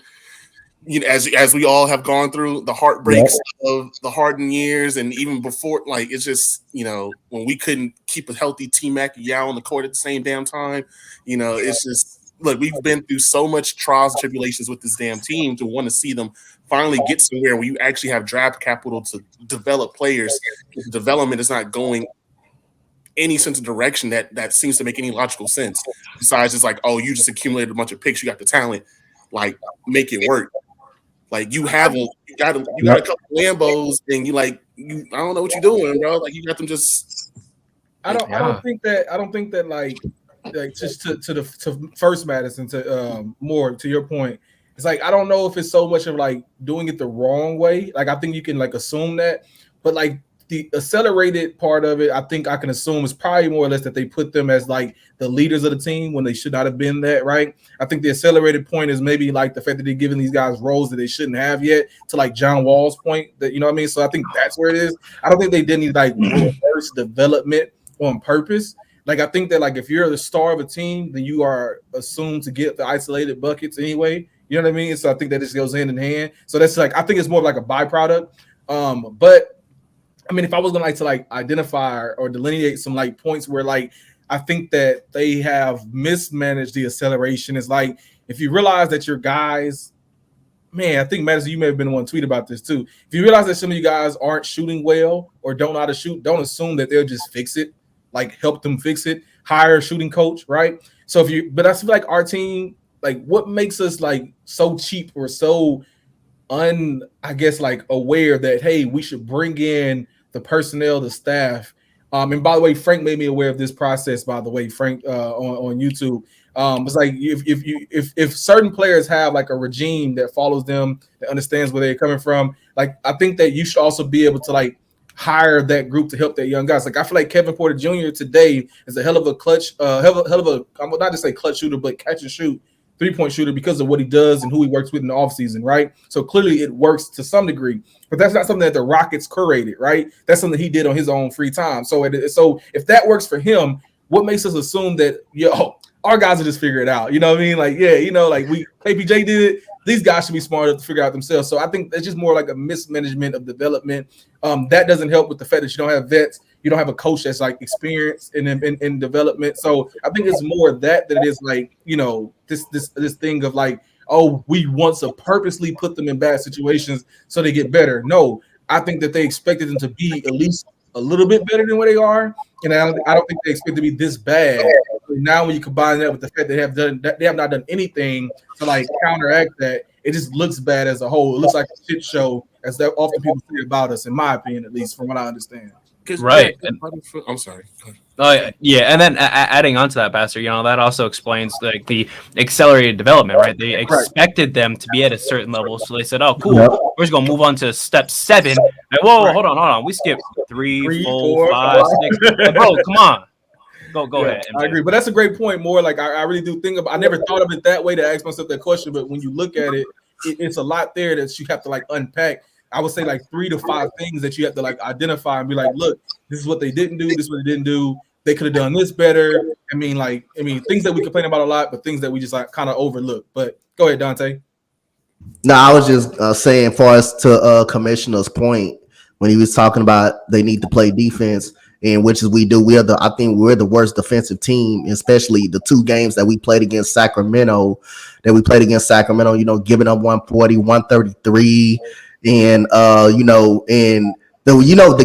as we all have gone through the heartbreaks Yep. of the Harden years, and even before, like it's just when we couldn't keep a healthy T Mac and Yao on the court at the same damn time. It's just look, we've been through so much trials and tribulations with this damn team to want to see them finally get somewhere where you actually have draft capital to develop players. The development is not going any sense of direction that seems to make any logical sense. Besides, just like, oh, you just accumulated a bunch of picks, you got the talent, like make it work. Like you got a Yep. couple Lambos, and I don't know what you're doing, bro. Like you got them just I like don't. I don't think that like just to first Madison to more to your point. It's like I don't know if it's so much of like doing it the wrong way. Like I think you can like assume that, but like the accelerated part of it, I think I can assume is probably more or less that they put them as like the leaders of the team when they should not have been that, right? I think the accelerated point is maybe like the fact that they're giving these guys roles that they shouldn't have yet. To like John Wall's point, that you know what I mean. So I think that's where it is. I don't think they did any like reverse development on purpose. Like I think that like if you're the star of a team, then you are assumed to get the isolated buckets anyway. You know what I mean? So I think that just goes hand in hand. So that's like I think it's more of like a byproduct. But I mean, if I was gonna like to like identify or delineate some like points where like I think that they have mismanaged the acceleration, is like if you realize that your guys, man, I think Madison, you may have been the one to tweet about this too. If you realize that some of you guys aren't shooting well or don't know how to shoot, don't assume that they'll just fix it. Like help them fix it. Hire a shooting coach, right? So but I feel like our team, like what makes us like so cheap or so I guess like aware that hey, we should bring in the personnel, the staff. And by the way, Frank made me aware of this process. By the way, Frank on YouTube, it's like if certain players have like a regime that follows them, that understands where they're coming from. Like I think that you should also be able to like hire that group to help that young guys. Like I feel like Kevin Porter Jr. today is a hell of a clutch, hell of a I'm not just say clutch shooter, but catch and shoot 3-point shooter because of what he does and who he works with in the offseason, right? So clearly it works to some degree, but that's not something that the Rockets curated, right? That's something he did on his own free time. So if that works for him, what makes us assume that our guys will just figure it out? You know what I mean? Like, yeah, like KPJ did it. These guys should be smart enough to figure out themselves. So I think it's just more like a mismanagement of development. That doesn't help with the fact that you don't have vets. you don't have a coach that's like experienced in development. So I think it's more that it is like, you know, this thing of like, oh, we want to purposely put them in bad situations so they get better. No, I think that they expected them to be at least a little bit better than where they are, and I don't think they expect to be this bad. So now, when you combine that with the fact they have not done anything to like counteract that, it just looks bad as a whole. It looks like a shit show, as that often people say about us, in my opinion, at least from what I understand. Right. I'm sorry. Yeah, and then adding on to that, Pastor, you know, that also explains like the accelerated development, right? They Right. expected them to be at a certain level, so they said, "Oh, cool, Yep. we're just gonna move on to step 7." Like, whoa, Right. hold on, we skipped 3, 3, 4, 4, 5, 6. Like, bro, come on, go Yeah, ahead, I MJ. agree. But that's a great point. More like I really do think about. I never thought of it that way to ask myself that question. But when you look at it, it's a lot there that you have to like unpack. I would say like 3 to 5 things that you have to like identify and be like, look, this is what they didn't do. This is what they didn't do. They could have done this better. I mean, things that we complain about a lot, but things that we just like kind of overlook. But go ahead, Dante. No, I was just saying, for us to Commissioner's point when he was talking about they need to play defense, and which is we do. I think we're the worst defensive team, especially the 2 games that we played against Sacramento. You know, giving up 140, 133, and the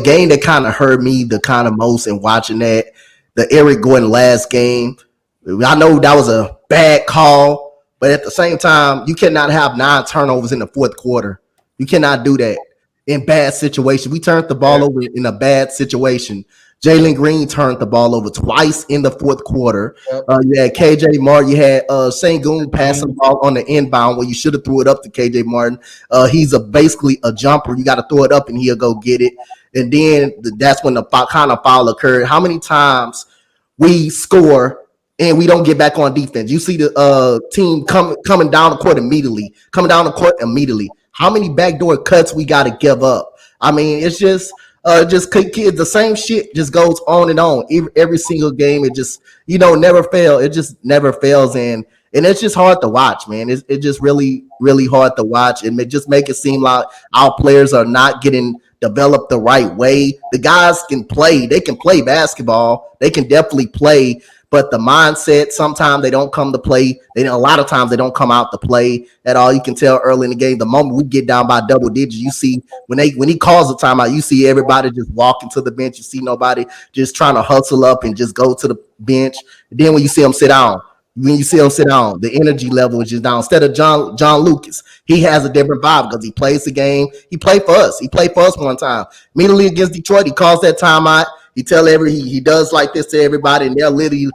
game that kind of hurt me the kind of most in watching that, the Eric Gordon last game. I know that was a bad call, but at the same time, you cannot have 9 turnovers in the fourth quarter. You cannot do that in bad situations. We turned the ball over in a bad situation. Jalen Green turned the ball over twice in the fourth quarter. Yep. You had KJ Martin. You had Sengun passing the ball on the inbound where you should have threw it up to KJ Martin. He's basically a jumper. You got to throw it up and he'll go get it. And then that's when the kind of foul occurred. How many times we score and we don't get back on defense? You see the team coming down the court immediately. How many backdoor cuts we got to give up? I mean, it's just kids. The same shit just goes on and on. Every single game, it just never fails. It just never fails, and it's just hard to watch, man. It's just really hard to watch, and it just make it seem like our players are not getting developed the right way. The guys can play. They can play basketball. They can definitely play. But the mindset, sometimes they don't come to play. A lot of times they don't come out to play at all. You can tell early in the game. The moment we get down by double digits, you see when he calls the timeout, you see everybody just walking to the bench. You see nobody just trying to hustle up and just go to the bench. And then when you see them sit down, the energy level is just down. Instead of John Lucas, he has a different vibe because he plays the game. He played for us. He played for us one time. Immediately against Detroit, he calls that timeout. He does like this to everybody, and they're literally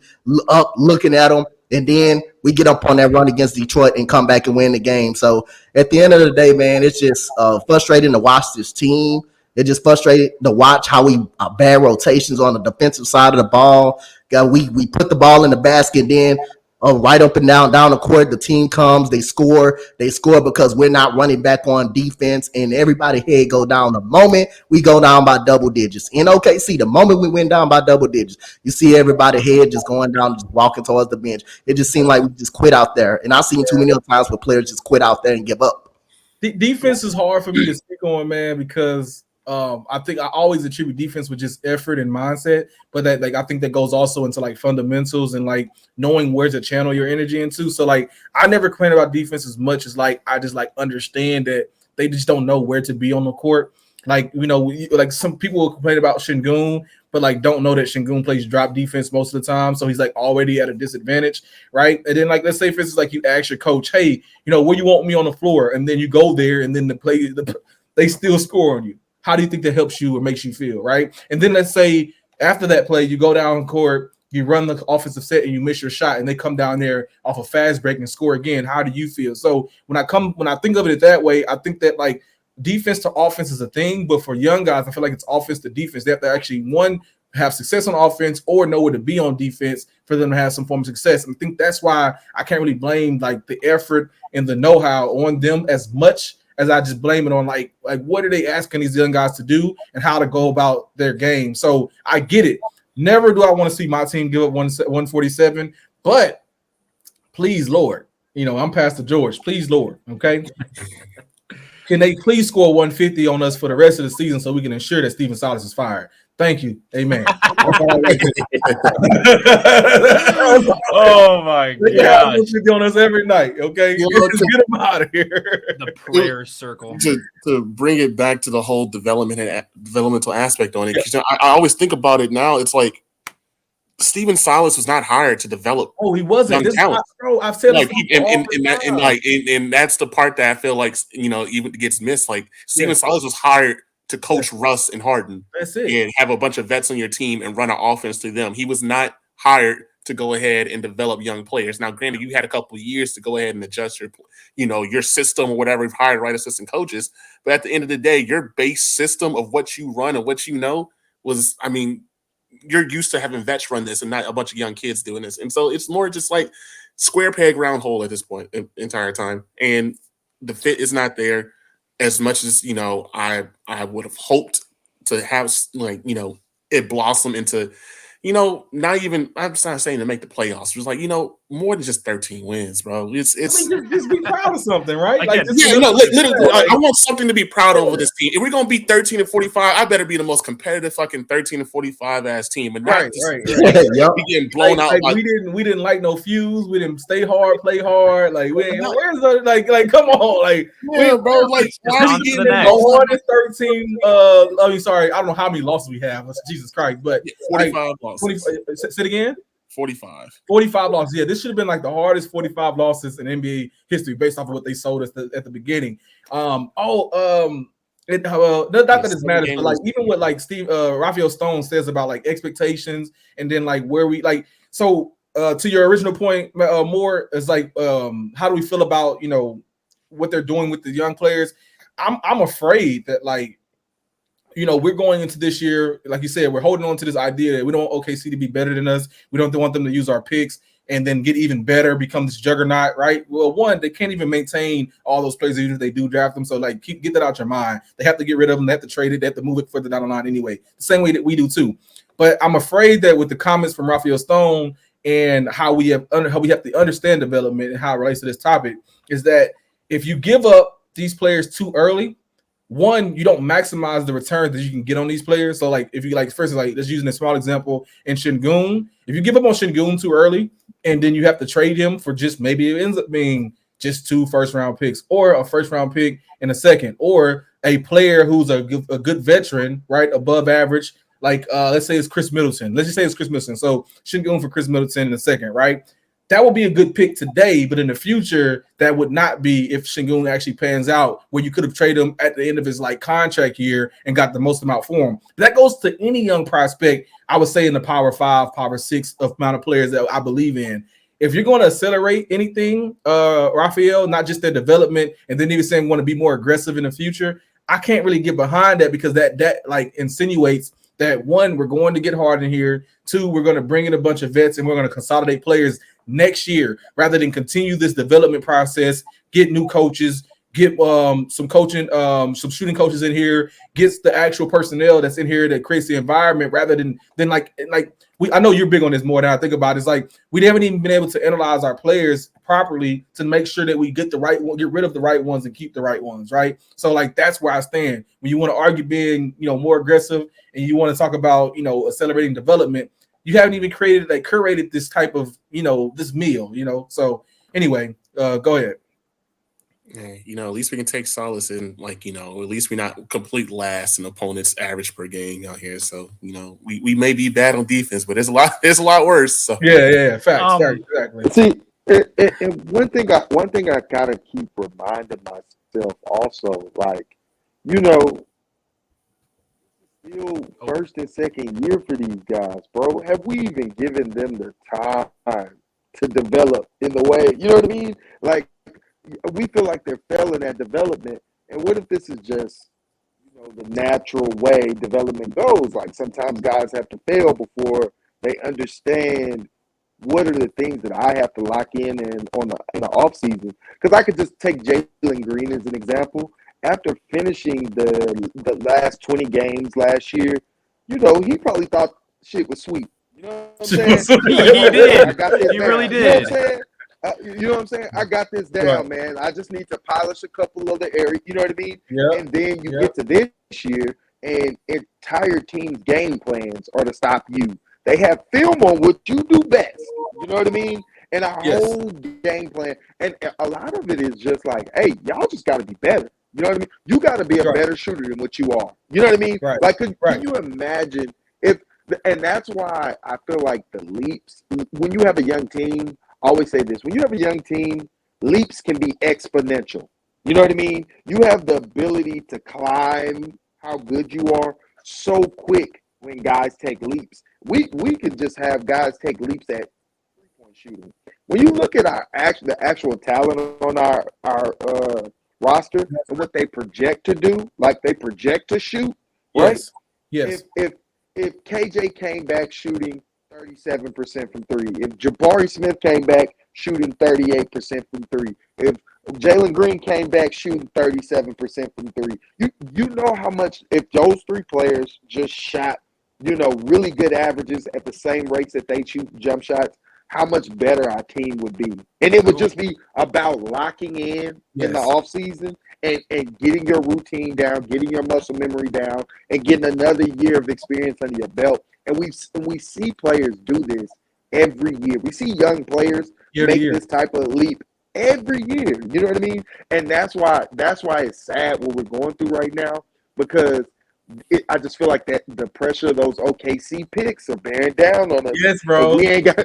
up looking at him. And then we get up on that run against Detroit and come back and win the game. So at the end of the day, man, it's just frustrating to watch this team. It's just frustrating to watch how we bad rotations on the defensive side of the ball. We put the ball in the basket, then right up and down the court, the team comes, they score because we're not running back on defense, and everybody head go down the moment we go down by double digits. In OKC, the moment we went down by double digits, you see everybody head just going down, just walking towards the bench. It just seemed like we just quit out there, and I've seen too many times where players just quit out there and give up. Defense is hard for me to speak on, man, because I think I always attribute defense with just effort and mindset, but that I think that goes also into like fundamentals and like knowing where to channel your energy into. So like I never complain about defense as much as like I just like understand that they just don't know where to be on the court. Like like some people will complain about Şengün, but like don't know that Şengün plays drop defense most of the time, so he's like already at a disadvantage, right? And then like let's say for instance like you ask your coach, hey, where you want me on the floor, and then you go there, and then they still score on you. How do you think that helps you or makes you feel, right? And then let's say after that play, you go down court, you run the offensive set and you miss your shot, and they come down there off a fast break and score again. How do you feel? So when I think of it that way, I think that like defense to offense is a thing, but for young guys, I feel like it's offense to defense. They have to actually have success on offense or know where to be on defense for them to have some form of success. And I think that's why I can't really blame like the effort and the know-how on them as much as I just blame it on like what are they asking these young guys to do and how to go about their game. So I get it. Never do I want to see my team give up 147, but please, Lord, I'm Pastor George. Please, Lord, okay? Can they please score 150 on us for the rest of the season so we can ensure that Stephen Silas is fired? Thank you. Amen. That's all I like to say. Oh my They can have gosh. 50 on us every night, okay? You know, Just get them out of here. The prayer circle. to bring it back to the whole developmental aspect on it, because I always think about it now. It's like Steven Silas was not hired to develop. Oh, he wasn't. Young talent. Bro, I've said Like, this all the time. and that's the part that I feel like, even gets missed. Like, Steven Yes. Silas was hired to coach Russ and Harden That's it. and have a bunch of vets on your team and run an offense through them. He was not hired to go ahead and develop young players. Now, granted, you had a couple of years to go ahead and adjust your system or whatever, hire the right assistant coaches. But at the end of the day, your base system of what you run and what you know was, you're used to having vets run this and not a bunch of young kids doing this. And so it's more just like square peg, round hole at this point the entire time. And the fit is not there as much as, I would have hoped to have, it blossom into, not even, I'm not saying to make the playoffs. It was like, more than just 13 wins, bro. It's just be proud of something, right? Again, literally, I want something to be proud of with this team. If we're gonna be 13 and 45, I better be the most competitive fucking 13 and 45 ass team, and not Right. be getting blown out. Like we didn't light no fuse. We didn't stay hard, play hard. Like where's the like? Come on, like bro. Like, why are we getting the hardest 13? Sorry, I don't know how many losses we have. Jesus Christ, but 45 losses. Say it again. 45 losses. Yeah, this should have been like the hardest 45 losses in NBA history based off of what they sold us at the beginning. Not that it matters, but like even what like Raphael Stone says about like expectations and then like where we like. So to your original point, more is like how do we feel about what they're doing with the young players? I'm afraid that like. We're going into this year, like you said, we're holding on to this idea that we don't want OKC to be better than us. We don't want them to use our picks and then get even better, become this juggernaut, right? Well, one, they can't even maintain all those players even if they do draft them. So, like, get that out your mind. They have to get rid of them. They have to trade it. They have to move it further down the line anyway, the same way that we do too. But I'm afraid that with the comments from Raphael Stone and how we have to understand development and how it relates to this topic is that if you give up these players too early, one, you don't maximize the returns that you can get on these players. So, like, if you first, like, let's use a small example in Şengün. If you give up on Şengün too early, and then you have to trade him for just maybe it ends up being just 2 first-round picks, or a first-round pick and a second, or a player who's a good veteran, right, above average. Like, let's say it's Chris Middleton. Let's just say it's Chris Middleton. So Şengün for Chris Middleton in a second, right? That would be a good pick today, but in the future, that would not be if Şengün actually pans out, where you could have traded him at the end of his contract year and got the most amount for him. But that goes to any young prospect, I would say in the Power 5, Power 6 amount of players that I believe in. If you're going to accelerate anything, Raphael, not just their development, and then even saying want to be more aggressive in the future, I can't really get behind that because that like insinuates that one, we're going to get hard in here. 2, we're going to bring in a bunch of vets and we're going to consolidate players next year rather than continue this development process, get new coaches, get some coaching, some shooting coaches in here, gets the actual personnel that's in here that creates the environment rather than like I know you're big on this more than I think about it. It's like we haven't even been able to analyze our players properly to make sure that we get rid of the right ones and keep the right ones, right? So like that's where I stand. When you want to argue being more aggressive and you want to talk about accelerating development, you haven't even curated this type of this meal, So anyway, go ahead. Yeah, at least we can take solace in, at least we're not complete last in opponents' average per game out here. So, we may be bad on defense, but there's a lot worse. So yeah, facts, exactly. See, and one thing I gotta keep reminding myself also, still first and second year for these guys, bro. Have we even given them the time to develop in the way, you know what I mean? Like, we feel like they're failing at development. And what if this is just, the natural way development goes? Like, sometimes guys have to fail before they understand what are the things that I have to lock in the off season. Because I could just take Jalen Green as an example. After finishing the last 20 games last year, he probably thought shit was sweet. You know what I'm saying? He did. He really did. You know what I'm saying? I got this down, man. I just need to polish a couple of the areas. You know what I mean? Yeah. And then you get to this year, and entire teams' game plans are to stop you. They have film on what you do best. You know what I mean? And our Yes. whole game plan, and a lot of it is just like, hey, y'all just got to be better. You know what I mean? You got to be a Right. better shooter than what you are. You know what I mean? Right. Like, can Right. you imagine if? And that's why I feel like the leaps. When you have a young team, I always say this: when you have a young team, leaps can be exponential. You know what I mean? You have the ability to climb how good you are so quick when guys take leaps. We could just have guys take leaps at 3-point shooting. When you look at the actual talent on our roster and what they project to do, like they project to shoot, right? Yes. Yes. If KJ came back shooting 37% from three, if Jabari Smith came back shooting 38% from three, if Jalen Green came back shooting 37% from three, you know how much if those three players just shot, really good averages at the same rates that they shoot jump shots, how much better our team would be. And it would just be about locking in the Yes. offseason and getting your routine down, getting your muscle memory down, and getting another year of experience under your belt. And we see players do this every year. We see young players Year to make year. this type of leap every year. You know what I mean? And that's why it's sad what we're going through right now, because I just feel like that the pressure of those OKC picks are bearing down on us. Yes, And bro. we ain't got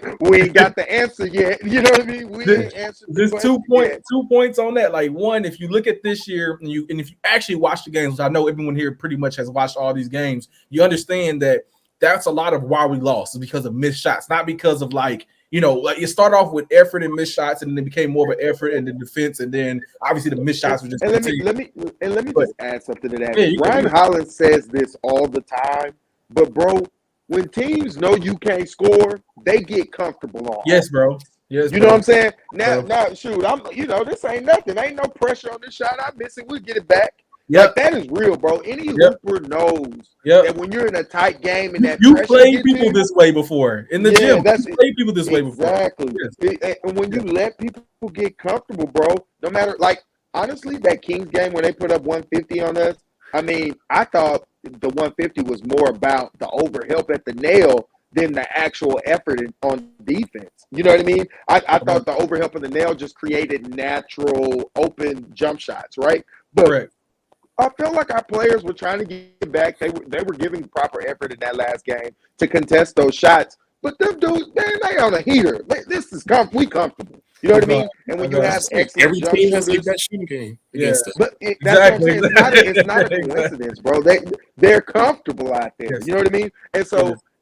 the answer yet. You know what I mean? We ain't answered the There's question 2 yet. 2 points on that. Like, one, if you look at this year and if you actually watch the games, which I know everyone here pretty much has watched all these games, you understand that that's a lot of why we lost is because of missed shots, not because of like it started off with effort and missed shots, and then it became more of an effort in the defense, and then obviously the missed shots were just And let me But just add something to that. yeah, you Ryan can. Hollins says this all the time, but bro, when teams know you can't score, they get comfortable on Yes, bro. Yes, You know bro. what I'm saying? Now, Bro. shoot, this ain't nothing. Ain't no pressure on this shot. I miss it. We'll get it back. Yep. Like, that is real, bro. Any Yep. hooper knows Yep. that when you're in a tight game and that You pressure played gets people in, this way before in the yeah, gym. that's You it. played people this way before. Exactly. Yes. And when you let people get comfortable, bro, no matter, like, honestly, that Kings game when they put up 150 on us, I mean, I thought the 150 was more about the overhelp at the nail than the actual effort on defense. You know what I mean? I thought the overhelp of the nail just created natural open jump shots, right? But Correct. I felt like our players were trying to get back. They were giving proper effort in that last game to contest those shots. But them dudes, man, they on a heater. This is we comfortable. You know what I mean? And when you have excellent Every jump team has like shooters, that shooting game Yeah. against us. but that's what I'm Exactly. saying. It's not a coincidence, bro. They're comfortable out there. Yes. You know what I mean? And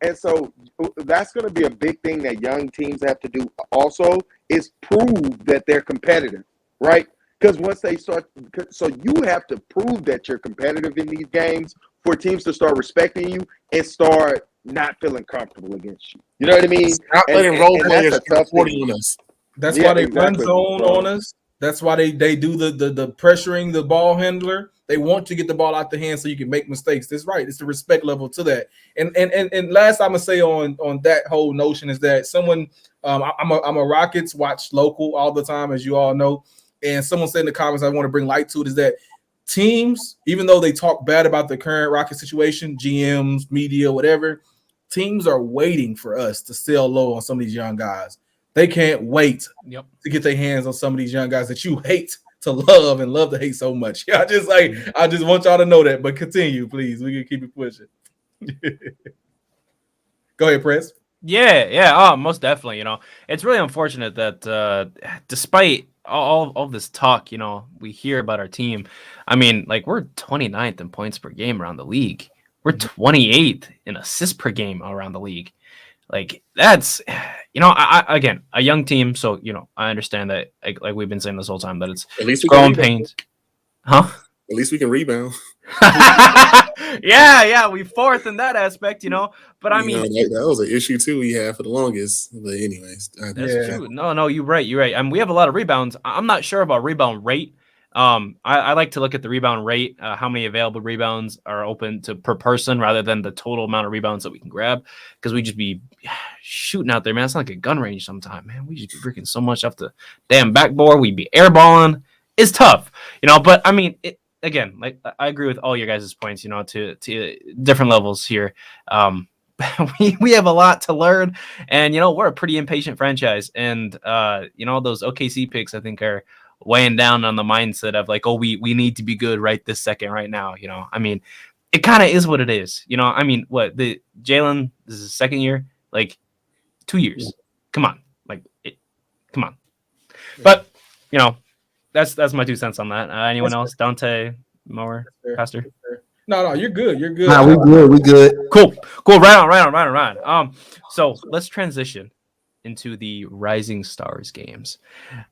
Yes. so that's going to be a big thing that young teams have to do. Also, is prove that they're competitive, right? Because once they start, so you have to prove that you're competitive in these games for teams to start respecting you and start not feeling comfortable against you. You know what I mean? Stop letting role And players that's a tough 40 thing. on us. That's Yeah, why they run exactly, zone bro. on us. That's why they do the pressuring the ball handler. They want to get the ball out the hand so you can make mistakes. That's right. It's the respect level to that. And last I'm gonna say on that whole notion is that someone I'm a Rockets watch local all the time, as you all know. And someone said in the comments I want to bring light to it is that teams, even though they talk bad about the current Rocket situation, GMs, media, whatever, teams are waiting for us to sell low on some of these young guys. They can't wait to get their hands on some of these young guys that you hate to love and love to hate so much. I just want y'all to know that. But continue, please. We can keep it pushing. Go ahead, Press. Yeah. Most definitely. It's really unfortunate that despite all this talk, we hear about our team. I mean, like, we're 29th in points per game around the league. We're 28th in assists per game around the league. Like, that's, I again, a young team. So, I understand that, like we've been saying this whole time, that it's At least we growing can rebound. pains. Huh? At least we can rebound. yeah, we fourth in that aspect, But I mean, that was an issue too we had for the longest. But anyways, that's true. No, you're right. And we have a lot of rebounds. I'm not sure about rebound rate. I like to look at the rebound rate, how many available rebounds are open to per person, rather than the total amount of rebounds that we can grab, because we just be shooting out there, man. It's like a gun range sometime, man. We just be breaking so much off the damn backboard. We be airballing. It's tough, But I mean, again, like I agree with all your guys' points, to different levels here. We have a lot to learn, and we're a pretty impatient franchise, and those OKC picks I think are weighing down on the mindset of like, oh, we need to be good right this second, right now. I mean, it kind of is what it is. I mean, what the Jalen, this is his second year, like 2 years. Come on, come on. But that's my 2 cents on that. Anyone else? Dante, more, Pastor? No, you're good. You're good. Nah, we good. We good. Cool. Right on. So let's transition into the Rising Stars games.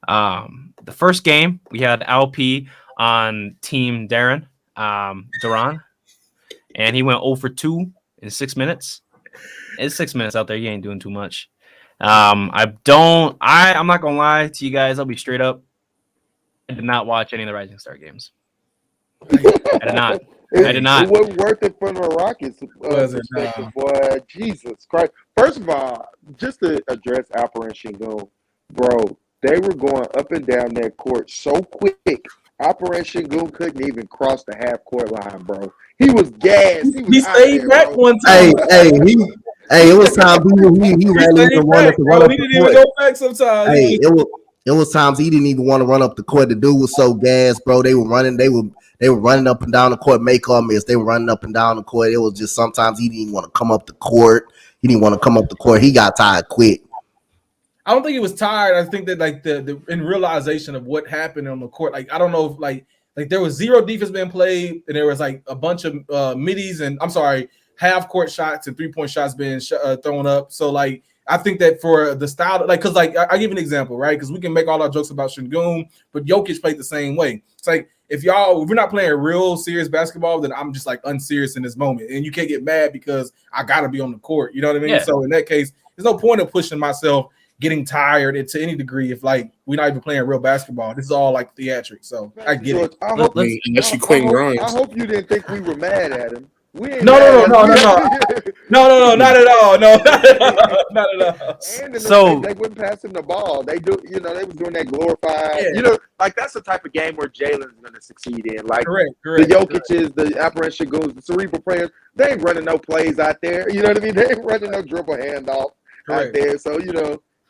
The first game we had LP on Team Duran, and he went 0 for 2 in 6 minutes. It's 6 minutes out there. You ain't doing too much. I'm not gonna lie to you guys. I'll be straight up. I did not watch any of the Rising Star games. I did not. It wasn't worth it from the Rockets' perspective, boy. Jesus Christ. First of all, just to address Operation Goon, bro, they were going up and down that court so quick. Operation Goon couldn't even cross the half-court line, bro. He was gassed. He stayed back one Hey, time. it was time he ran even run up the run up He the didn't even court. go back sometimes. Hey, it was times he didn't even want to run up the court. The dude was so gassed, bro. They were running up and down the court, make or miss. They were running up and down the court. It was just sometimes he didn't want to come up the court. He got tired quick. I don't think he was tired. I think that like the in realization of what happened on the court, like I don't know if like there was zero defense being played, and there was like a bunch of middies and half court shots and 3-point shots being thrown up. So like I think that for the style, like because like I give an example, right? Because we can make all our jokes about Şengün, but Jokic played the same way. It's like if we're not playing real serious basketball, then I'm just like unserious in this moment, and you can't get mad because I gotta be on the court. You know what I mean? Yeah. So in that case, there's no point of pushing myself, getting tired to any degree if like we're not even playing real basketball. This is all like theatrics. So I get it. I hope you didn't think we were mad at him. No, not at all. No, not at all. And So they wouldn't pass him the ball. They was doing that glorified. Yeah. Like that's the type of game where Jalen's going to succeed in. Like Correct. the Jokic's, the Operation Goons, the cerebral players. They ain't running no plays out there. You know what I mean? They ain't running no dribble handoff out there. So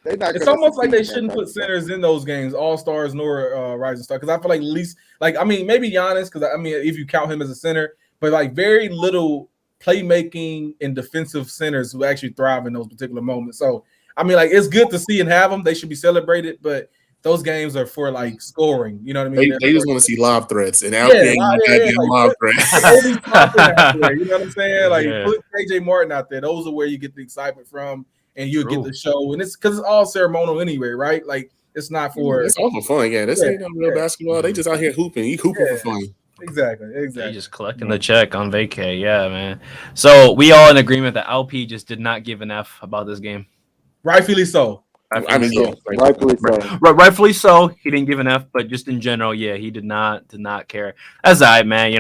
they're not. It's almost like they shouldn't put centers in those games, All Stars nor Rising Star, because I feel like at least maybe Giannis, because if you count him as a center. But like very little playmaking and defensive centers who actually thrive in those particular moments. So like it's good to see and have them. They should be celebrated, but those games are for like scoring. You know what I mean? They just want to see lob threats, and lob threats. You know what I'm saying? Like put KJ Martin out there. Those are where you get the excitement from, and you'll get the show. And it's because it's all ceremonial anyway, right? Like it's not for. It's all for fun. Yeah, this ain't no real basketball. They just out here hooping. You hooping for fun. Exactly. You're just collecting the check on vacay. Yeah, man. So we all in agreement that LP just did not give an F about this game. Rightfully so. Rightfully so. He didn't give an F, but just in general, yeah, he did not care. That's all right, man.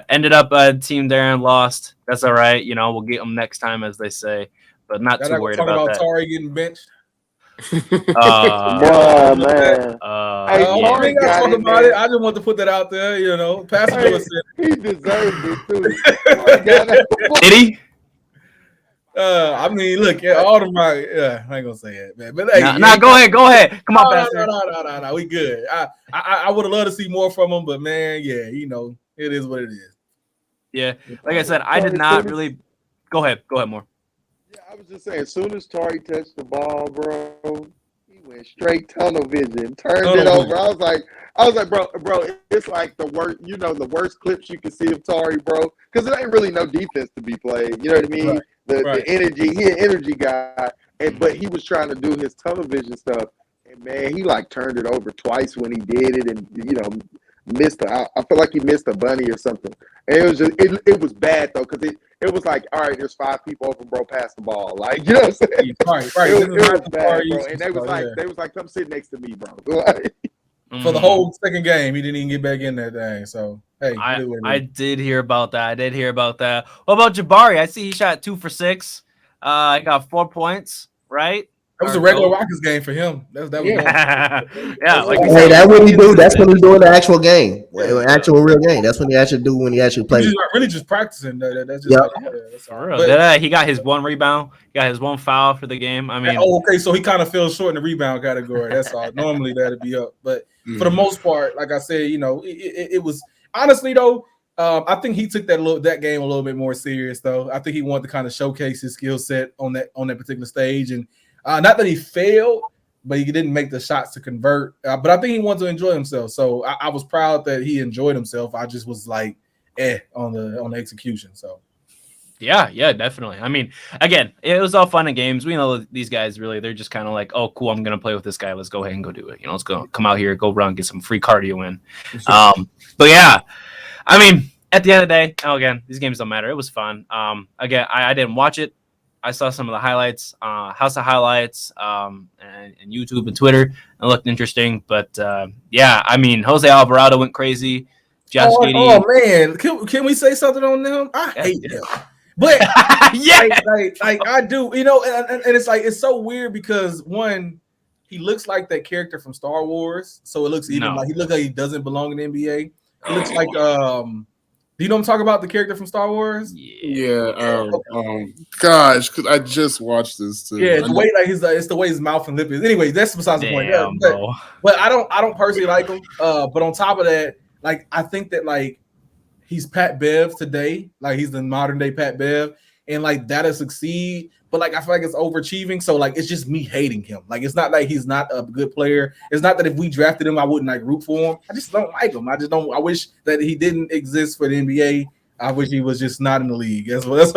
Ended up Team Darren lost. That's all right. We'll get them next time, as they say, but not too worried about that. Tari getting benched. Man. I just want to put that out there, Pastor said he deserved it too. Did he? Look, all of my I ain't gonna say it, man. But hey, go ahead. Come on, Pastor. No, we good. I would have loved to see more from him, but man, yeah, it is what it is. Yeah, like I said, I did not really. Go ahead, more. Yeah, I was just saying, as soon as Tari touched the ball, bro, he went straight tunnel vision, turned it over. I was like, bro, it's like the worst, the worst clips you can see of Tari, bro, because it ain't really no defense to be played. You know what I mean? The energy, he an energy guy, but he was trying to do his tunnel vision stuff, and man, he like turned it over twice when he did it, and missed. I feel like he missed a bunny or something, and it was just it was bad though, because it was like, all right, there's 5 people open, bro, pass the ball. Like, you know what I'm saying? Right. It was bad, bro. And they was like, come sit next to me, bro. For the whole second game, he didn't even get back in that thing. So, hey. I did hear about that. What about Jabari? I see he shot 2 for 6. He got 4 points, right? That was a regular Rockets game for him. That was yeah. That's what he do. That's what he do in the actual game. Actual real game. That's when he actually do when he actually plays. He's really just practicing. That's just Yep. like, that's all For right. real. But, He got his 1 rebound. He got his 1 foul for the game. I mean, okay, so he kind of fell short in the rebound category. That's all. Normally that'd be up, but for the most part, like I said, it was honestly though. I think he took that game a little bit more serious though. I think he wanted to kind of showcase his skill set on that particular stage, and not that he failed, but he didn't make the shots to convert. But I think he wanted to enjoy himself. So I was proud that he enjoyed himself. I just was like, on the execution. So. Yeah, definitely. I mean, again, it was all fun and games. We know these guys really, they're just kind of like, oh, cool, I'm going to play with this guy. Let's go ahead and go do it. Let's go come out here, go run, get some free cardio in. But yeah, I mean, at the end of the day, again, these games don't matter. It was fun. Again, I didn't watch it. I saw some of the highlights, House of Highlights, and YouTube and Twitter. It looked interesting. But yeah, I mean, Jose Alvarado went crazy. Josh Giddey. Oh man, can we say something on them? I hate them. But like I do, and it's like it's so weird because one, he looks like that character from Star Wars, so it looks even like he doesn't belong in the NBA. He looks like do you know what I'm talking about? The character from Star Wars? Yeah. Gosh, because I just watched this too. Yeah, the way it's the way his mouth and lip is. Anyway, that's besides the point. But I don't personally like him. But on top of that, like I think that like he's Pat Bev today, like he's the modern day Pat Bev, and like that'll succeed. But like I feel like it's overachieving, so like it's just me hating him. Like it's not like he's not a good player. It's not that if we drafted him, I wouldn't like root for him. I just don't like him. I just don't. I wish that he didn't exist for the NBA. I wish he was just not in the league. That's what.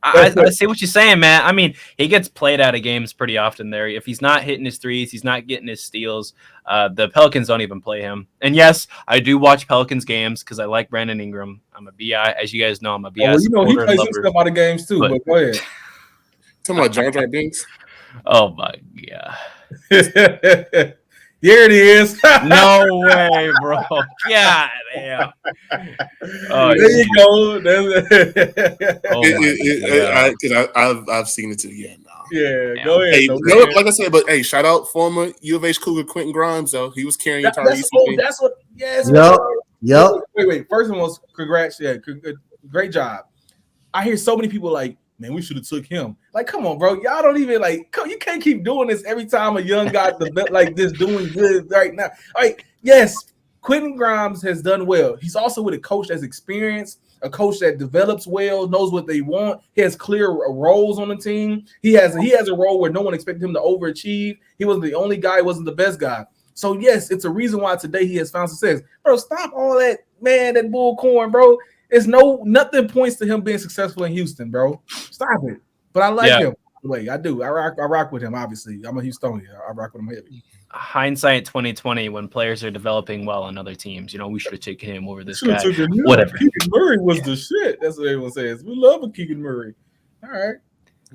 I see what you're saying, man. I mean, he gets played out of games pretty often there. If he's not hitting his threes, he's not getting his steals. The Pelicans don't even play him. And yes, I do watch Pelicans games because I like Brandon Ingram. I'm a BI, as you guys know. I'm a BI. He plays some stuff out of games too. But go ahead. Talking about Jar Jar Binks. Oh my god. Here it is. No way, bro. God damn. Oh, there you go. I've seen it too. Yeah, no. Yeah, go ahead. Hey, like I said, but hey, shout out former U of H Cougar Quentin Grimes, though. He was carrying your entire ECP. That's what. Yes. Yep. Wait. First and foremost, congrats. Yeah, great job. I hear so many people like, man, we should have took him. Like, come on, bro. Y'all don't even you can't keep doing this every time a young guy like this doing good right now. Like, yes, Quentin Grimes has done well. He's also with a coach that's experienced, a coach that develops well, knows what they want. He has clear roles on the team. He has a role where no one expected him to overachieve. He wasn't the only guy. He wasn't the best guy. So, yes, it's a reason why today he has found success. Bro, stop all that, man, that bullcorn, bro. It's nothing points to him being successful in Houston, bro. Stop it. But I like him. Wait, I do. I rock with him, obviously. I'm a Houstonian. I rock with him heavy. Hindsight 2020, when players are developing well on other teams, we should have taken him over this guy. Whatever. Keegan Murray was the shit. That's what everyone says. We love a Keegan Murray. All right.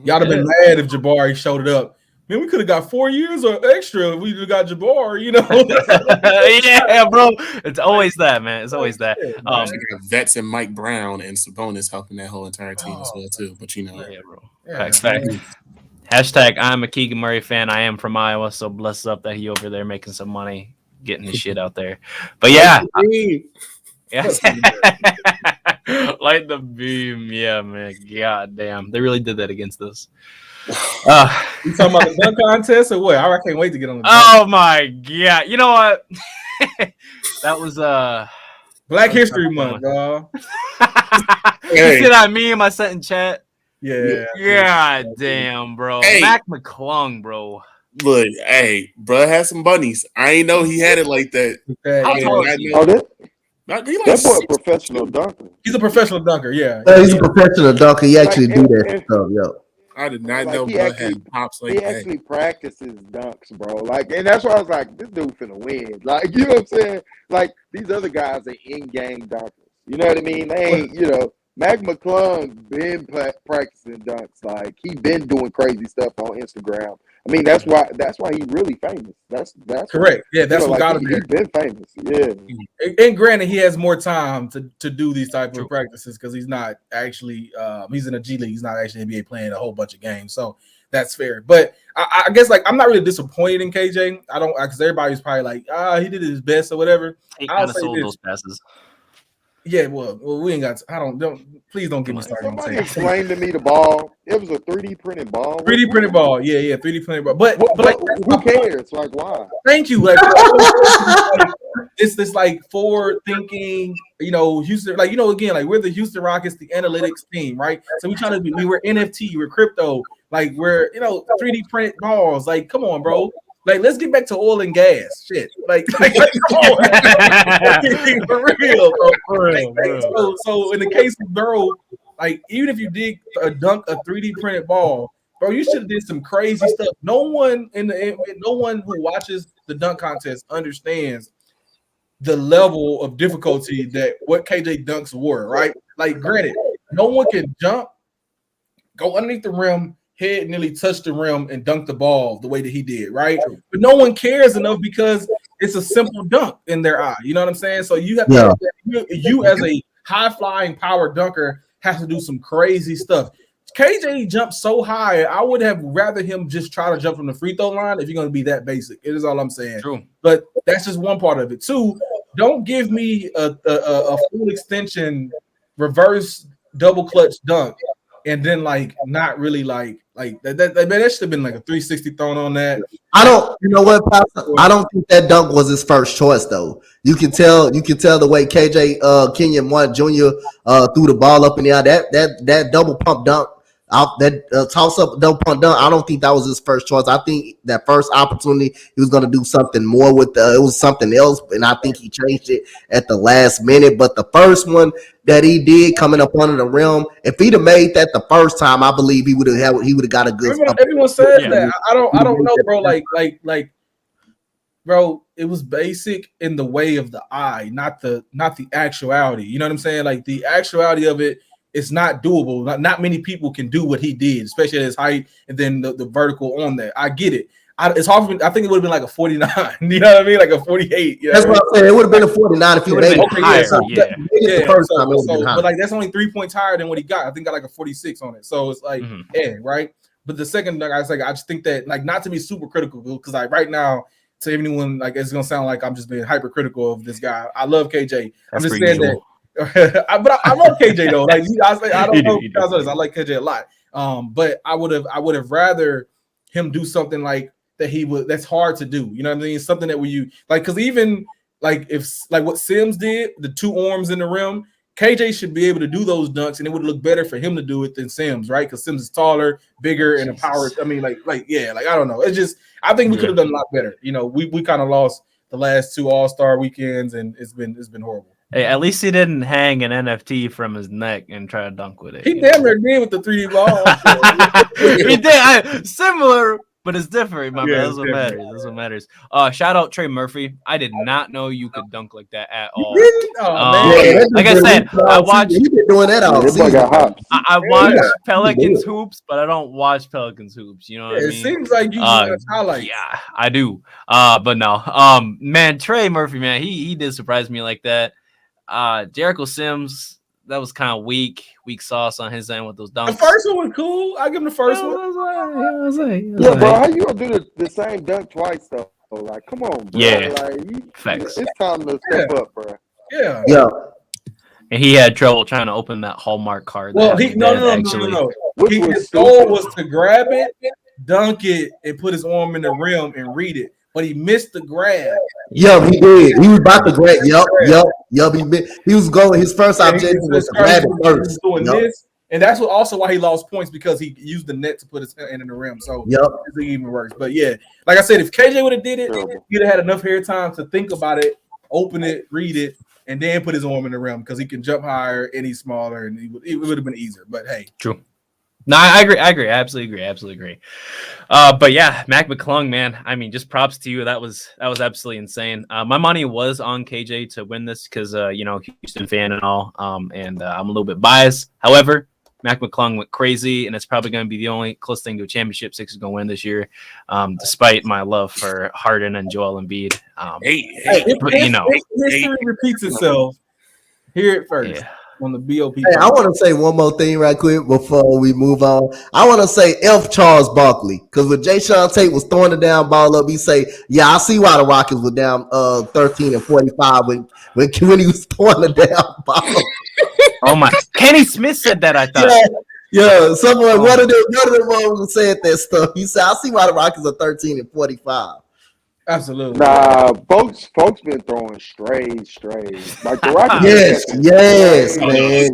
Y'all have been mad if Jabari showed it up. Man, we could have got 4 years or extra if we just got Jabbar, Yeah, bro. It's always that, man. It's always that. Vets and Mike Brown and Sabonis helping that whole entire team as well, too. But bro. Facts. Hashtag I'm a Keegan Murray fan. I am from Iowa, so bless up that he over there making some money, getting his shit out there. But yeah. Light the beam. Yeah, man. God damn. They really did that against us. You talking about the dunk contest or what? I can't wait to get on the dunk. Oh my god! You know what? That was Black History Month, dog. You see that meme I sent in chat? Yeah. God damn, bro. Hey. Mac McClung, bro. Look, hey, bro had some bunnies. I ain't know he had it like that. That boy a professional dunker. He's a professional dunker, yeah. He's a professional dunker. He actually do that stuff, yo. I did not know bro had pops like that. He actually practices dunks, bro. Like, and that's why I was like, this dude finna win. Like, you know what I'm saying? Like, these other guys are in-game dunkers. You know what I mean? They ain't, Mac McClung been practicing dunks. Like, he been doing crazy stuff on Instagram. I mean, that's why he really famous. That's correct. Yeah, that's what got him here. He's been famous. Yeah. And granted, he has more time to do these type of practices because he's not actually he's in a G League. He's not actually NBA playing a whole bunch of games. So that's fair. But I guess like I'm not really disappointed in KJ. I don't because everybody's probably like, he did his best or whatever. He I'll kind of say sold this. those passes. Yeah, well, we ain't got. Please don't get me Can started. somebody explain to me the ball? It was a 3D printed ball. 3D printed ball. Yeah, 3D printed ball. But like, who cares? Like, why? Thank you. Like, this like forward thinking. Houston. Like, again, like we're the Houston Rockets, the analytics team, right? So we trying to be. We were NFT. We're crypto. Like we're 3D printed balls. Like, come on, bro. Like, let's get back to oil and gas. Shit. Like come on. For real, bro. For real. So in the case of Burrow, like even if you did dunk a 3D printed ball, bro, you should have did some crazy stuff. No one who watches the dunk contest understands the level of difficulty that what KJ dunks were, right? Like, granted, no one can jump, go underneath the rim, head nearly touch the rim, and dunk the ball the way that he did, right? But no one cares enough because it's a simple dunk in their eye. You know what I'm saying? So you have to, you as a high flying power dunker has to do some crazy stuff. KJ jumped so high, I would have rather him just try to jump from the free throw line if you're going to be that basic. It is all I'm saying. True. But that's just one part of it. Two, don't give me a full extension reverse double clutch dunk and then not really that should have been like a 360 thrown on that. I don't, you know what, Pastor? I don't think that dunk was his first choice though. You can tell the way KJ Kenyon One Jr. Threw the ball up in the air. That double pump dunk, that toss up double pump dunk. I don't think that was his first choice. I think that first opportunity he was going to do something more with it was something else, and I think he changed it at the last minute. But the first one that he did coming up under the rim, if he'd have made that the first time, I believe he would have got a good. Everyone says that. I don't know, bro. Like, bro, it was basic in the way of the eye, not the actuality. You know what I'm saying? Like the actuality of it. It's not doable. Not many people can do what he did, especially at his height and then the vertical on that. I get it. It's hard for me. I think it would have been like a 49. You know what I mean? Like a 48. You know that's what I'm saying. It would have been a 49 if you made it. Higher. But like that's only 3 points higher than what he got. I think got like a 46 on it. So it's like, right. But the second dunk, I just think that not to be super critical because like right now to anyone it's gonna sound like I'm just being hypercritical of this guy. I love KJ. I'm just saying that. But I love KJ though. Like I don't know if you guys know this. I like KJ a lot. But I would have rather him do something like that. That's hard to do. You know what I mean? Something that because even if what Sims did, the two arms in the rim, KJ should be able to do those dunks, and it would look better for him to do it than Sims, right? Because Sims is taller, bigger, and a power. I mean, I don't know. It's just I think we could have done a lot better. We kind of lost the last two All-Star weekends, and it's been horrible. Hey, at least he didn't hang an NFT from his neck and try to dunk with it. He damn near did with the 3D ball. He did. Similar, but it's different. That's what matters. That's what matters. Shout out Trey Murphy. I did not know you could dunk like that at all. Like I said, I watched. He been doing that all season. I watch Pelicans hoops, but I don't watch Pelicans hoops. You know what I mean? It seems like you highlights. Yeah, I do. But no. Man, Trey Murphy, man, he did surprise me like that. Jericho Sims, that was kind of weak sauce on his end with those dunks. The first one was cool. I give him the first one. Yeah, bro, how you gonna do the same dunk twice though? Like, come on, bro. Yeah, facts. It's time to step up, bro. Yeah. And he had trouble trying to open that Hallmark card. Well, no. His goal was to grab it, dunk it, and put his arm in the rim and read it. But he missed the grab. Yup, he did. He was about to grab. Yup. He was going. His first objective was to grab it first. Doing this, and that's why he lost points because he used the net to put his hand in the rim. So it's even worse. But yeah, like I said, if KJ would have did it, he'd have had enough hair time to think about it, open it, read it, and then put his arm in the rim because he can jump higher and he's smaller, and it would have been easier. But hey, true. No, I agree. Absolutely agree. But yeah, Mac McClung, man. I mean, just props to you. That was absolutely insane. My money was on KJ to win this because Houston fan and all. And I'm a little bit biased. However, Mac McClung went crazy, and it's probably going to be the only close thing to a championship Sixers going to win this year, despite my love for Harden and Joel Embiid. History repeats itself. Hear it first. Yeah. on the BOP. Hey, I want to say one more thing right quick before we move on. I want to say F. Charles Barkley, because when Jay Sean Tate was throwing the down ball up, he say, "Yeah, I see why the Rockets were down 13 and 45 when he was throwing the down ball." Oh my! Kenny Smith said that. I thought. Yeah. Someone one of them said that stuff. He said, "I see why the Rockets are 13 and 45." Absolutely. Nah, folks been throwing strays. Like the Rockets. Yes, Oh, man.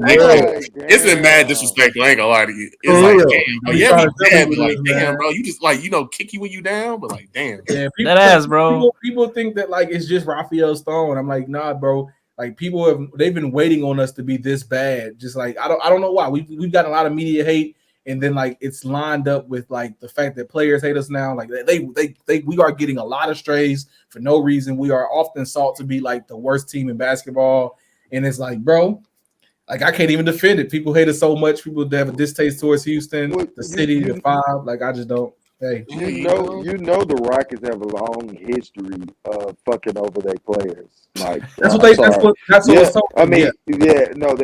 it's been mad disrespectful. I ain't gonna lie to you. It's For like, real. damn, He's yeah, trying he to tell mad, me but like, this, man. damn, bro, you just like kick you when you down, but like, damn. Yeah, That ass, bro. People think that like it's just Raphael Stone. I'm like, nah, bro. Like they've been waiting on us to be this bad. Just like I don't know why we've got a lot of media hate, and then like it's lined up with like the fact that players hate us now. Like we are getting a lot of strays for no reason. We are often sought to be like the worst team in basketball, and it's like, bro, like I can't even defend it. People hate us so much. People have a distaste towards Houston, the city, the five. Like I just don't. Hey, you know the Rockets have a long history of fucking over their players. Like that's what yeah, was told. I mean, no,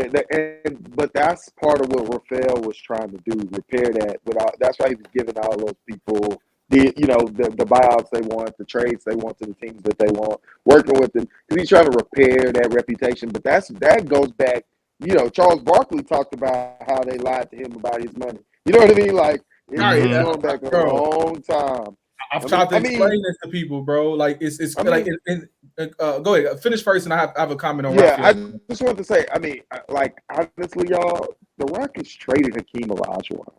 but that's part of what Raphael was trying to do, repair that. That's why he was giving all those people the buyouts they want, the trades they want to the teams that they want, working with them. Because he's trying to repair that reputation. But that goes back. Charles Barkley talked about how they lied to him about his money. You know what I mean? Like. It's going back a long time. I've tried to explain this to people, bro. Like go ahead, finish first, and I have a comment on. Yeah, Raphael. I just want to say, like honestly, y'all, the Rockets traded Hakeem Olajuwon.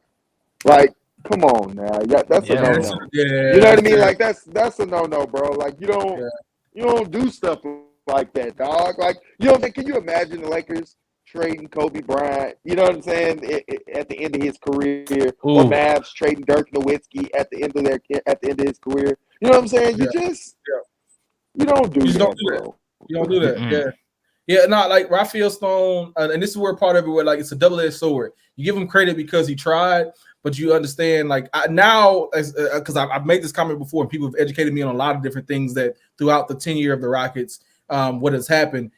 Like, come on now, that's a no-no. You know what I mean? Like that's a no-no, bro. Like you don't do stuff like that, dog. Like can you imagine the Lakers trading Kobe Bryant, you know what I'm saying, at the end of his career, or Mavs trading Dirk Nowitzki at the end of his career? You know what I'm saying? You don't do that, bro. You don't do that. Yeah, not like Raphael Stone, and this is where part of it where like it's a double-edged sword. You give him credit because he tried, but you understand like because I've made this comment before, and people have educated me on a lot of different things that throughout the tenure of the Rockets, what has happened.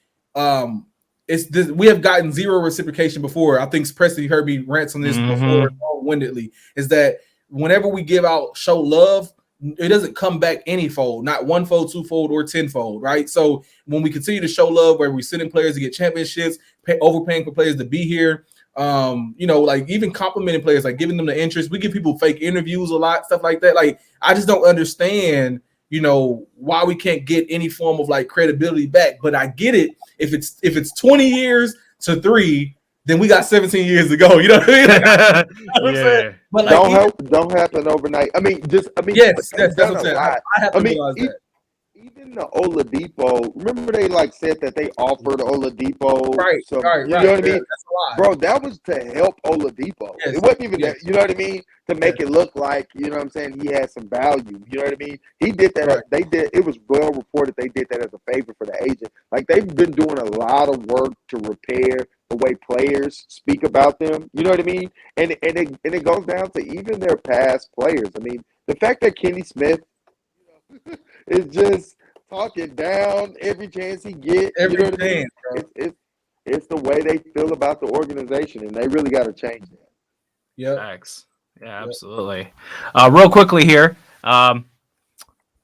We have gotten zero reciprocation before. I think Preston heard me rant on this before long-windedly. Is that whenever we give out show love, it doesn't come back anyfold, not one-fold, two-fold, or tenfold, right? So when we continue to show love, where we're sending players to get championships, overpaying for players to be here, like even complimenting players, like giving them the interest. We give people fake interviews a lot, stuff like that. Like I just don't understand. Why we can't get any form of like credibility back. But I get it. If it's 20 years to 3, then we got 17 years to go. You know what I mean? Yeah. But like, don't happen overnight. Yes, that's what I'm saying. I have to realize that. Even the Oladipo, remember they like said that they offered Oladipo, right? You know what I mean, that's a lie. Bro? That was to help Oladipo. Yes. It wasn't even that. You know what I mean? To make it look like what I'm saying, he had some value. You know what I mean? He did that. Right. They did. It was well reported they did that as a favor for the agent. Like they've been doing a lot of work to repair the way players speak about them. You know what I mean? And it goes down to even their past players. I mean, the fact that Kenny Smith is just talking down every chance he gets. Every chance, bro. It's the way they feel about the organization, and they really got to change that. Yeah. Thanks. Yeah, absolutely. Real quickly here, we're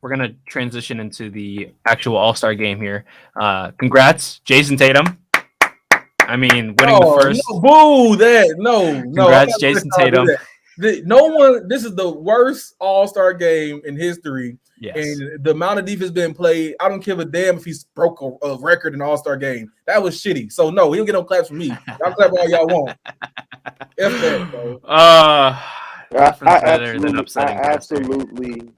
gonna transition into the actual All-Star game here. Congrats, Jason Tatum. I mean, winning the first. No, boo that. No. Congrats, Jason Tatum. No one. This is the worst All-Star game in history. Yes. And the amount of defense being played, I don't give a damn if he's broke a record in All-Star game. That was shitty. So no, he don't get no claps from me. Y'all clap all y'all want. F that, bro. Better than upsetting. I absolutely hated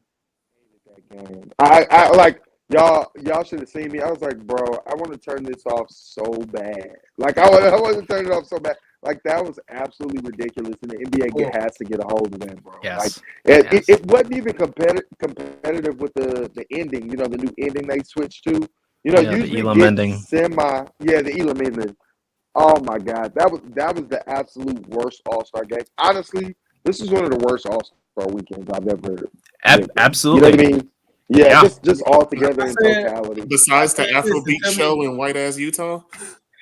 that game. I like y'all should have seen me. I was like, bro, I want to turn this off so bad. Like I want to turn it off so bad. Like that was absolutely ridiculous, and the NBA has to get a hold of that, bro. Yes. Like it wasn't even competitive with the ending. The new ending they switched to. Usually the Elam ending. The Elam ending. Oh my God, that was the absolute worst All-Star game. Honestly, this is one of the worst All-Star weekends I've ever. Absolutely. You know what I mean? Yeah. Just all together in totality. Besides the Afrobeat show in white ass Utah.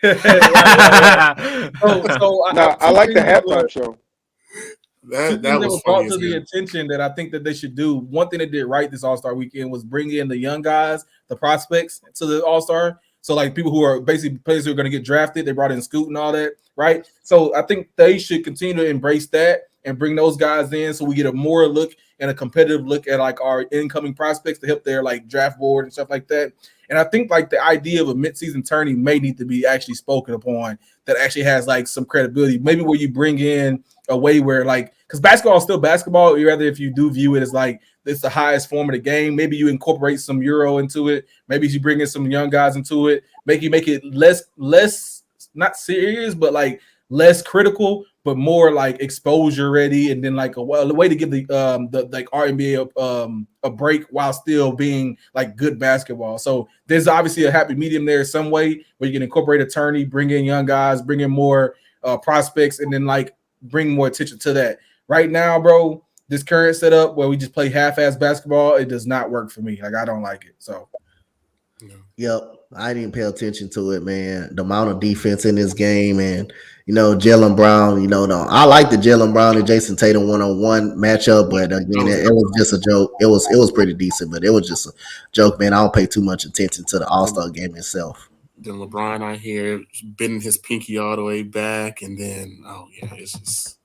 Right. So I like the halftime show. Two That things that was was funny brought as to the hell. attention that I think that they should do. One thing they did right this All Star weekend was bring in the young guys, the prospects, to the All Star. So like people who are basically players who are going to get drafted, they brought in Scoot and all that, right? So I think they should continue to embrace that and bring those guys in, so we get a more look and a competitive look at like our incoming prospects to help their like draft board and stuff like that. And I think like the idea of a midseason tourney may need to be actually spoken upon that actually has like some credibility. Maybe where you bring in a way where like, because basketball is still basketball, rather if you do view it as like it's the highest form of the game, maybe you incorporate some Euro into it, maybe you bring in some young guys into it, make it less not serious, but like less critical, but more like exposure ready, and then like a way to give the like our NBA a break while still being like good basketball. So there's obviously a happy medium there some way where you can incorporate a tourney, bring in young guys, bring in more prospects, and then like bring more attention to that. Right now, bro, this current setup where we just play half-ass basketball, it does not work for me. Like I don't like it. So Yep, I didn't pay attention to it, man. The amount of defense in this game, and Jalen Brown. I like the Jalen Brown and Jason Tatum 1-on-1 matchup, but again, it was just a joke. It was pretty decent, but it was just a joke, man. I don't pay too much attention to the All Star game itself. Then LeBron out here bending his pinky all the way back, and then it's just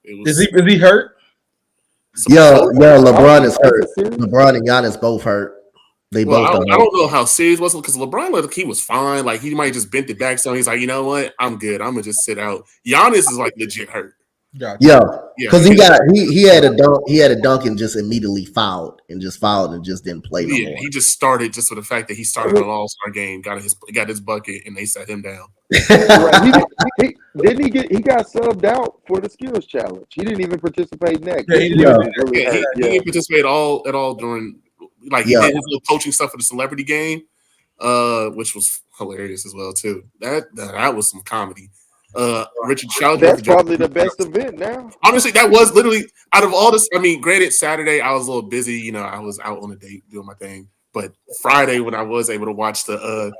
it was. is he hurt? Yeah, LeBron Oh, is is hurt. it serious? LeBron and Giannis both hurt. They Well, both are I hurt. don't know how serious it was because LeBron looked like he was fine. Like he might have just bent it back, so he's like, you know what, I'm good. I'm gonna just sit out. Giannis is like legit hurt. Gotcha. Yeah, Yeah, because he had a dunk. He had a dunk and just immediately fouled and just didn't play no more. he just started just for the fact that he started an All-Star game, got his bucket, and they set him down. Right. He got subbed out for the skills challenge. He didn't even participate in that. Yeah, he He didn't was really hurt. He didn't participate at all during like he Yeah. did his little coaching stuff for the celebrity game, which was hilarious as well too. That was some comedy. Richard Shelton. That's probably the best event now. Honestly, that was literally out of all this. I mean, granted, Saturday I was a little busy. I was out on a date doing my thing. But Friday, when I was able to watch the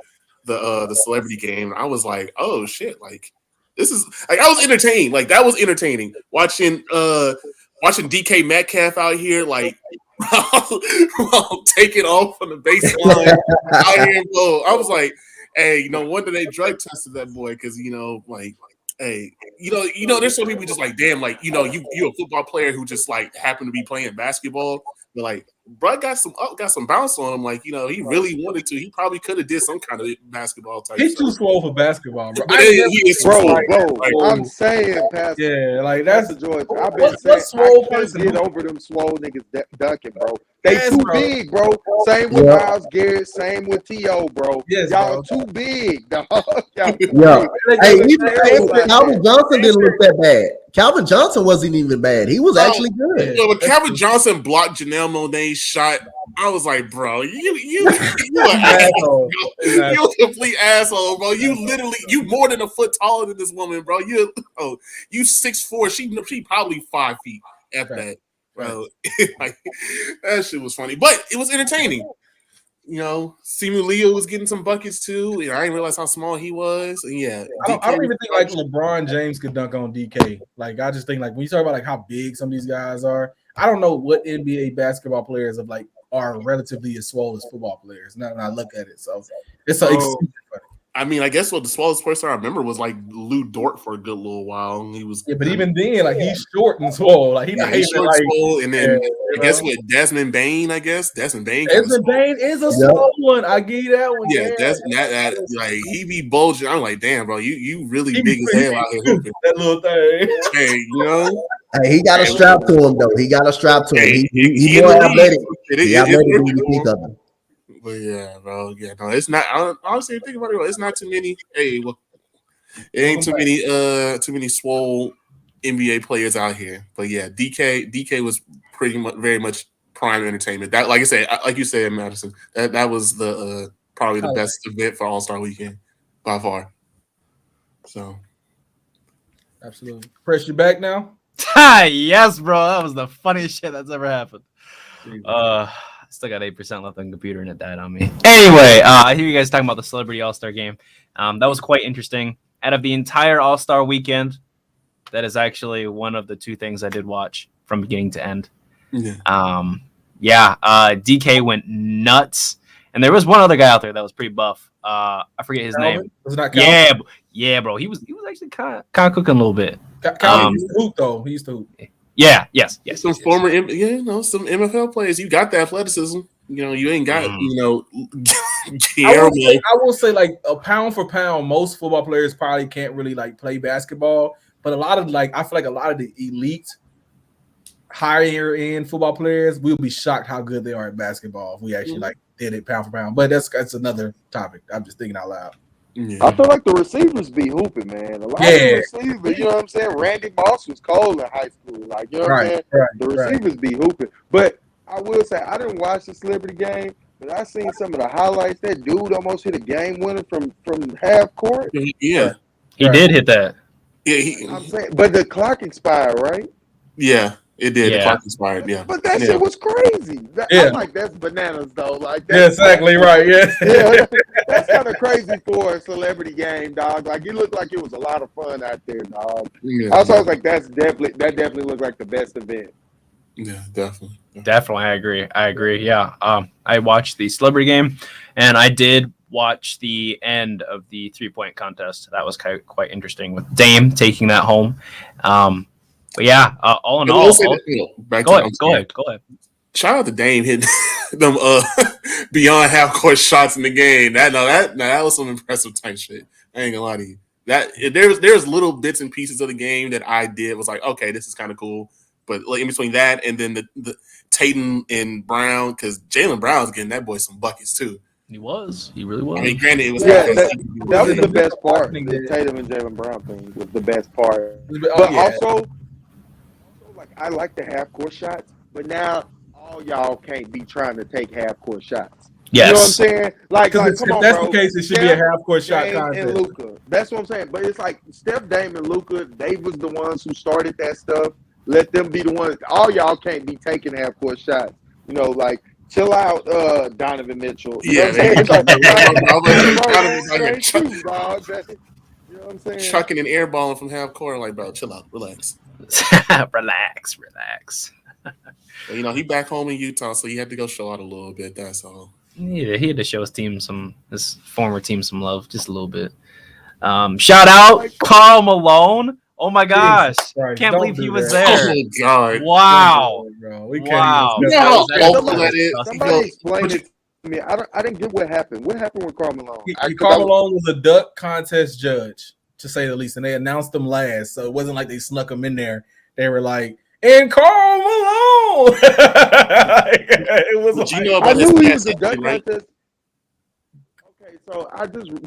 celebrity game, I was like, oh shit! Like this is like I was entertained. Like that was entertaining watching DK Metcalf out here like take it off from the baseline out here, bro. I was like, hey, no wonder they drug tested that boy because like. Hey, there's some people just like, damn, like, you're a football player who just like happened to be playing basketball, but like, bro got some bounce on him. Like, he really wanted to. He probably could have did some kind of basketball type. He's too swole for basketball, bro. But he is Bro, like, I'm saying, Pastor. Yeah, like that's Georgia. I've been what saying swole I can't person get who- over them swole niggas dunking, bro. They Yes, too bro. big, bro. Same with Yeah. Miles Garrett. Same with T.O., bro. Yes, Y'all bro. too big, dog. Y'all too Yeah. big. Hey, They even terrible out Calvin there. Johnson didn't look that bad. Calvin Johnson wasn't even bad. He was actually good. when Calvin Johnson blocked Janelle Monáe's shot, I was like, bro, you an asshole. you a complete asshole, bro. You more than a foot taller than this woman, bro. You 6'4". She probably 5 feet after that, bro. Like that shit was funny, but it was entertaining. Simu Leo was getting some buckets too. I didn't realize how small he was. And yeah, I don't even think like LeBron James could dunk on DK. Like I just think like when you talk about like how big some of these guys are, I don't know what NBA basketball players of like are relatively as swole as football players. Now when I look at it, so it's I mean, I guess what the smallest person I remember was like Lou Dort for a good little while. He was, but even then, like he's short and swole. Like he's not he's even short, like. swole, and then I guess what Desmond Bain. Desmond Bain is a small one. I give you that one. Yeah, that's that like he be bulging. I'm like, damn, bro, you really big as hell out here hooping. That little thing. Hey, Hey, he got a strap to him though. He got a strap to him. Hey, He more athletic. He athletic than you think it. of him. But yeah, bro, no, it's not. Honestly, think about it, it's not too many. Hey, well, it ain't too many swole NBA players out here. But yeah, DK was pretty much very much prime entertainment. That, like I said, like you said, Madison, that was the probably the best event for All-Star Weekend by far. So, absolutely. Press, you back now? Yes, bro. That was the funniest shit that's ever happened. Still got 8% left on the computer and it died on me. Anyway, I hear you guys talking about the Celebrity All-Star game. That was quite interesting. Out of the entire All-Star weekend, that is actually one of the two things I did watch from beginning to end. DK went nuts. And there was one other guy out there that was pretty buff. I forget his name. Was it not Calvin? Yeah, bro. He was actually kind of cooking a little bit. Calvin used to hoop, though. He used to hoop. Yeah, yes. Some former, some NFL players. You got the athleticism. You ain't got, I will say, like, a pound for pound, most football players probably can't really like play basketball. But a lot of I feel like a lot of the elite, higher end football players, we'll be shocked how good they are at basketball if we actually did it pound for pound. But that's another topic. I'm just thinking out loud. Yeah. I feel like the receivers be hooping, man. A lot of the receivers, you know what I'm saying? Randy Moss was cold in high school. Like, you know what I'm saying? The receivers be hooping. But I will say, I didn't watch the Celebrity game, but I seen some of the highlights. That dude almost hit a game winner from half court. Yeah. He did hit that. Yeah, I'm saying, but the clock expired, right? Yeah, it did. Yeah. The clock expired, But that shit was crazy. I'm like, that's bananas, though. Like, that's exactly right. Yeah. That's kind of crazy for a celebrity game, dog. Like, it looked like it was a lot of fun out there, dog. I was like, that definitely looked like the best event. Yeah, definitely. Definitely, I agree. Yeah. I watched the Celebrity game, and I did watch the end of the 3-point contest. That was quite interesting with Dame taking that home. But yeah, all in all, go ahead. Shout out to Dame hitting them beyond half court shots in the game. That was some impressive type shit. I ain't gonna lie to you. That there's little bits and pieces of the game that I did was like, okay, this is kind of cool. But like in between that and then the Tatum and Brown, because Jaylen Brown's getting that boy some buckets too. He really was. I mean, granted, it was that was the best part. The Tatum and Jaylen Brown thing was the best part. But also, like, I like the half court shots, but now all y'all can't be trying to take half court shots. Yes. You know what I'm saying? Like come on, that's bro. the case, it should be a half court shot contest. And Luka. That's what I'm saying. But it's like Steph, Dame, and Luka, they was the ones who started that stuff. Let them be the ones. All y'all can't be taking half court shots. Like, chill out, Donovan Mitchell. You know what I'm saying? Chucking and airballing from half court, like, bro, chill out, relax. relax. But, he back home in Utah, so he had to go show out a little bit. That's all. Yeah, he had to show his former team some love, just a little bit. Shout out Karl Malone. Oh my gosh! Can't believe he was there. Oh my god! Wow! We can't. Somebody explain it to me. I didn't get what happened. What happened with Karl Malone? Karl Malone was a dunk contest judge, to say the least, and they announced him last, so it wasn't like they snuck him in there. They were like, "And Karl Malone." It was. But I knew he was a dunk contest. Okay, so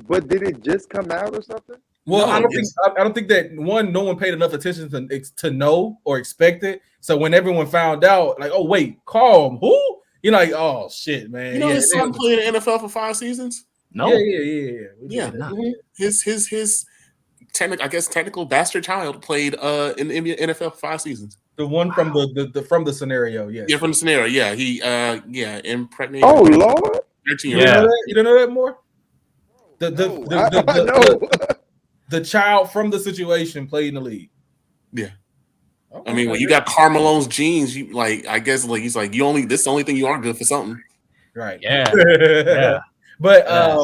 but did it just come out or something? Well, I don't think that no one paid enough attention to know or expect it. So when everyone found out, like, oh wait, Karl, who? You're like, oh shit, man. His son played in the NFL for 5 seasons. No. Yeah. His technical bastard child played in the NFL for 5 seasons. The one from the scenario, yes. Yeah, from the scenario. Yeah, he impregnated. Oh Lord. 13 You don't know that more? The child from the situation played in the league. Yeah. Okay. I mean, when you got Karl Malone's genes, you I guess he's like, this is the only thing you are good for something. Right. Yeah. But I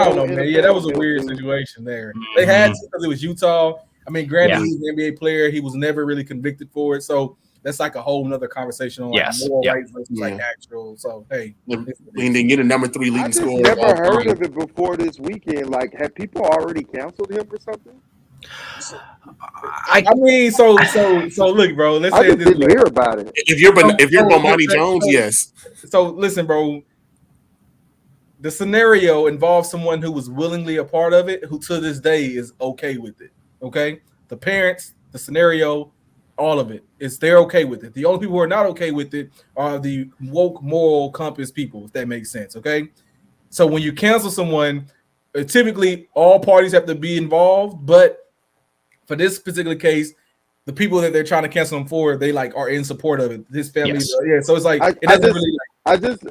don't know, man. Yeah, that was a weird situation there. They had to, because it was Utah. I mean, granted, he's an NBA player. He was never really convicted for it. So that's like a whole nother conversation on moral rights versus like actual. So hey, and then get a number 3 leading scorer. I never heard of it before this weekend. Like, have people already canceled him for something? I mean, so look, bro. Let's say this. Didn't hear about it. If you're Bomani Jones, yes. So listen, bro. The scenario involves someone who was willingly a part of it, who to this day is okay with it. Okay, the parents, the scenario, all of it. They're okay with it. The only people who are not okay with it are the woke moral compass people, if that makes sense. Okay, so when you cancel someone, typically all parties have to be involved, but for this particular case, the people that they're trying to cancel him for, they are in support of it. His family, so it's like it doesn't really I just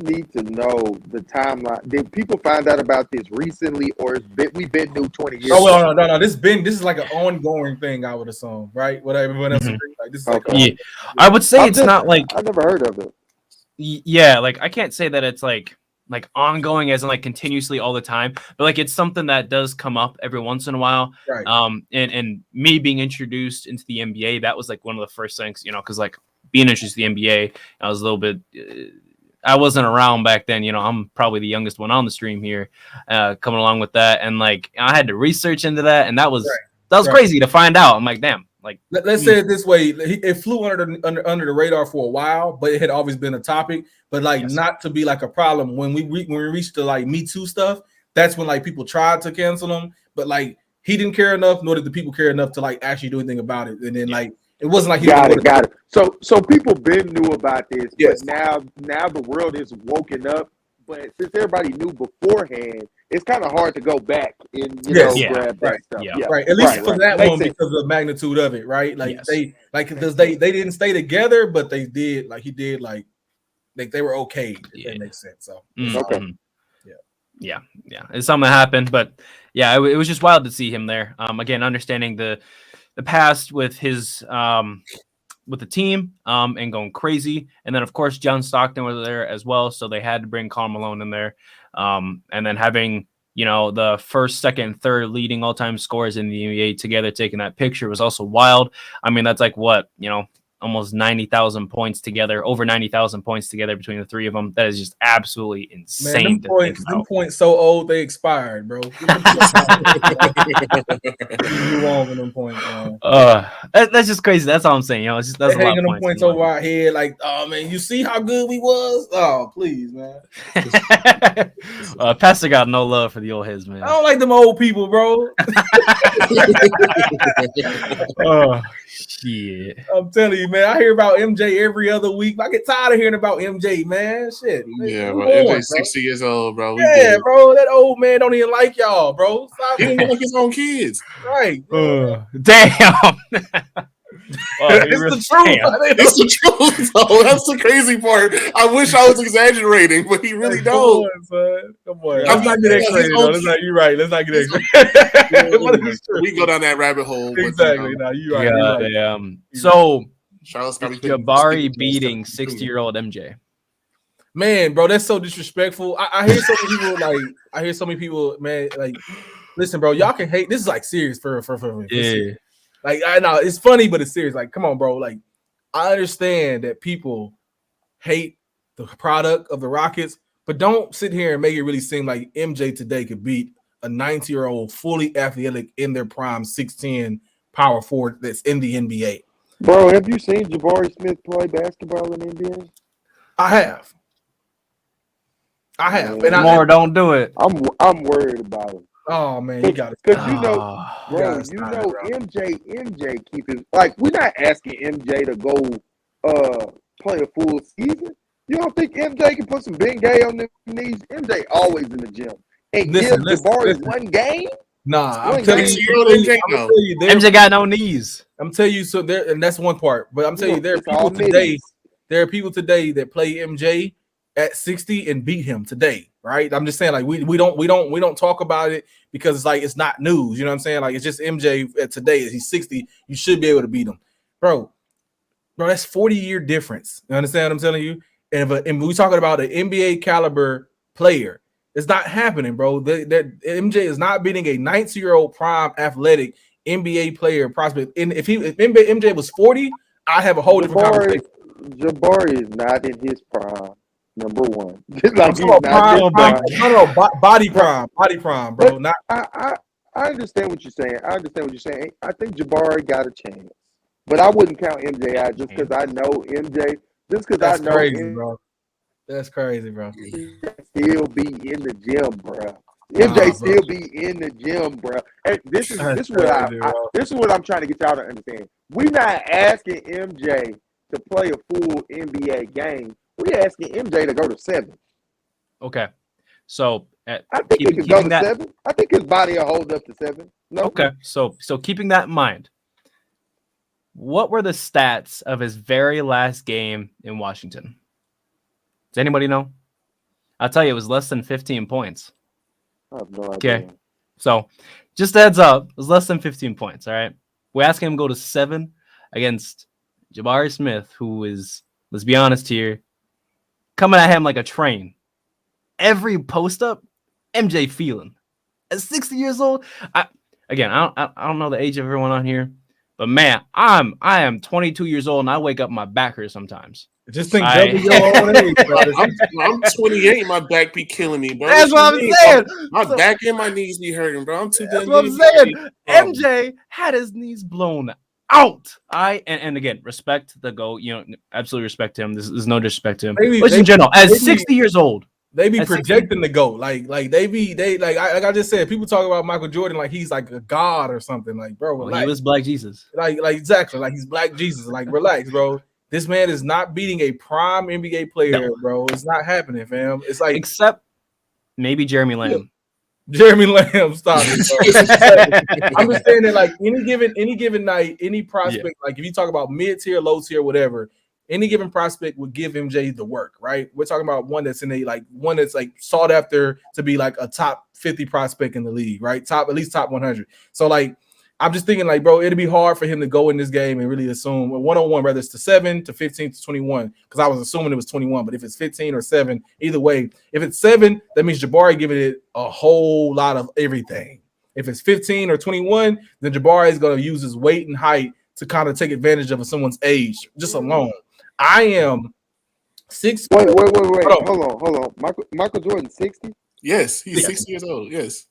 need to know the timeline. Did people find out about this recently, or we've been new 20 years? Oh well, no. This is like an ongoing thing, I would assume, right? What everyone else agree. Like this is like Yeah, I would say it's not like I never heard of it. yeah, like I can't say that it's like ongoing as in like continuously all the time, but like it's something that does come up every once in a while. Right. And me being introduced into the NBA, that was like one of the first things, because like being introduced to the NBA, I was a little bit. I wasn't around back then, I'm probably the youngest one on the stream here, coming along with that, and like I had to research into that, and that was crazy to find out. I'm like, damn. Like, let's say it this way: it flew under the radar for a while, but it had always been a topic. But like, not to be like a problem when we reached the like Me Too stuff. That's when like people tried to cancel him, but like he didn't care enough, nor did the people care enough to like actually do anything about it. And then like it wasn't like he got it. So people been knew about this, but now the world is woken up. But since everybody knew beforehand, it's kind of hard to go back and grab that stuff. Yeah. Right. At least for that one, because of the magnitude of it, right? Like because they didn't stay together, but they did like he did like they were okay. If that makes sense. So okay. Yeah. It's something that happened, but yeah, it was just wild to see him there. Again, understanding the past with his with the team and going crazy, and then of course John Stockton was there as well, so they had to bring Karl Malone in there, and then having the first, second, third leading all-time scorers in the NBA together taking that picture was also wild. I mean, that's like what almost 90,000 points together, over 90,000 points together between the three of them. That is just absolutely insane. Man, them points so old they expired, bro. Move on with them points, man. That's just crazy. That's all I'm saying. It's just that's they hanging them points over our head, like, oh man, you see how good we was? Oh, please, man. Pastor got no love for the old heads, man. I don't like them old people, bro. Oh shit! I'm telling you, man. I hear about MJ every other week. I get tired of hearing about MJ, man. Shit. Yeah, but MJ's 60 years old, bro. Bro. That old man don't even like y'all, bro. Stop. He don't like his own kids. Right. Damn. It's the truth. It's the truth. Though. That's the crazy part. I wish I was exaggerating, but he really don't. Come on. Let's not get X-rated. You're right. Let's not get X-rated. We can go down that rabbit hole. Exactly. No, you're right. Yeah. So Jabari beating 60-year-old MJ. Man, bro, that's so disrespectful. I hear so many people I hear so many people, man, like, listen, bro, y'all can hate. This is like serious for me. Yeah. Like, I know it's funny, but it's serious. Like, come on, bro. Like, I understand that people hate the product of the Rockets, but don't sit here and make it really seem like MJ today could beat a 90-year-old fully athletic in their prime 6'10" power forward that's in the NBA. Bro, have you seen Jabari Smith play basketball in the NBA? I have. And don't do it. I'm worried about him. Oh man, you got it. Because MJ keep his, like, we're not asking MJ to go play a full season. You don't think MJ can put some Bengay on the knees? MJ always in the gym. And give Jabari one game? Nah, I'm telling you, MJ got no knees. I'm telling you, so there, and that's one part. But I'm telling you, there are people today. There are people today that play MJ at 60 and beat him today, right? I'm just saying, like, we don't talk about it because it's like it's not news. You know what I'm saying? Like, it's just MJ at today. He's 60. You should be able to beat him, bro. That's 40-year difference. You understand what I'm telling you? And we talking about an NBA caliber player. It's not happening, bro. That MJ is not beating a 90-year-old prime athletic NBA player prospect. And if MJ was 40, I have a whole different conversation. Jabari is not in his prime. Number one, body prime, bro. But I understand what you're saying. I think Jabari got a chance, but I wouldn't count MJ out just because I know MJ. Just because I know crazy, bro. That's crazy, bro. Still be in the gym, bro. MJ still be in the gym, bro. And this is what I'm trying to get y'all to understand. We're not asking MJ to play a full NBA game. We're asking MJ to go to 7. Okay. So I think he could go to 7. I think his body will hold up to 7. No. Okay. So keeping that in mind, what were the stats of his very last game in Washington? Does anybody know? I'll tell you, it was less than 15 points. I have no Okay. idea. So, just a heads up, it was less than 15 points. All right. We're asking him to go to 7 against Jabari Smith, who is, let's be honest here, coming at him like a train. Every post up, MJ feeling. At 60 years old, I don't know the age of everyone on here, but man, I am 22 years old and I wake up my back hurts sometimes. Just think double your own age, bro. I'm 28. My back be killing me, bro. That's what I'm saying. My back and my knees be hurting, bro. I'm too That's damn what I'm busy. saying. MJ had his knees blown out. And again, respect the GOAT. You know, absolutely respect him. There's no disrespect to him. But in general, as 60 years old, they be projecting the GOAT. Like I just said, people talk about Michael Jordan like he's like a god or something. Like, bro, well, he was Black Jesus. Like exactly, like he's Black Jesus. Like, relax, bro. This man is not beating a prime NBA player, bro. It's not happening, fam. It's like except maybe Jeremy Lamb. Jeremy Lamb, stop it. I'm just saying that, like, any given night, any prospect, like if you talk about mid tier, low tier, whatever, any given prospect would give MJ the work, right? We're talking about one that's sought after to be like a top 50 prospect in the league, right? At least top 100. So like, I'm just thinking like, bro, it'd be hard for him to go in this game and really assume one-on-one, whether it's to 7 to 15 to 21, because I was assuming it was 21, but if it's 15 or 7, either way, if it's 7, that means Jabari giving it a whole lot of everything. If it's 15 or 21, then Jabari is going to use his weight and height to kind of take advantage of someone's age just alone. I am 6. Wait. Hold on. Michael Jordan, 60? Yes, he's 60 years old. Yes.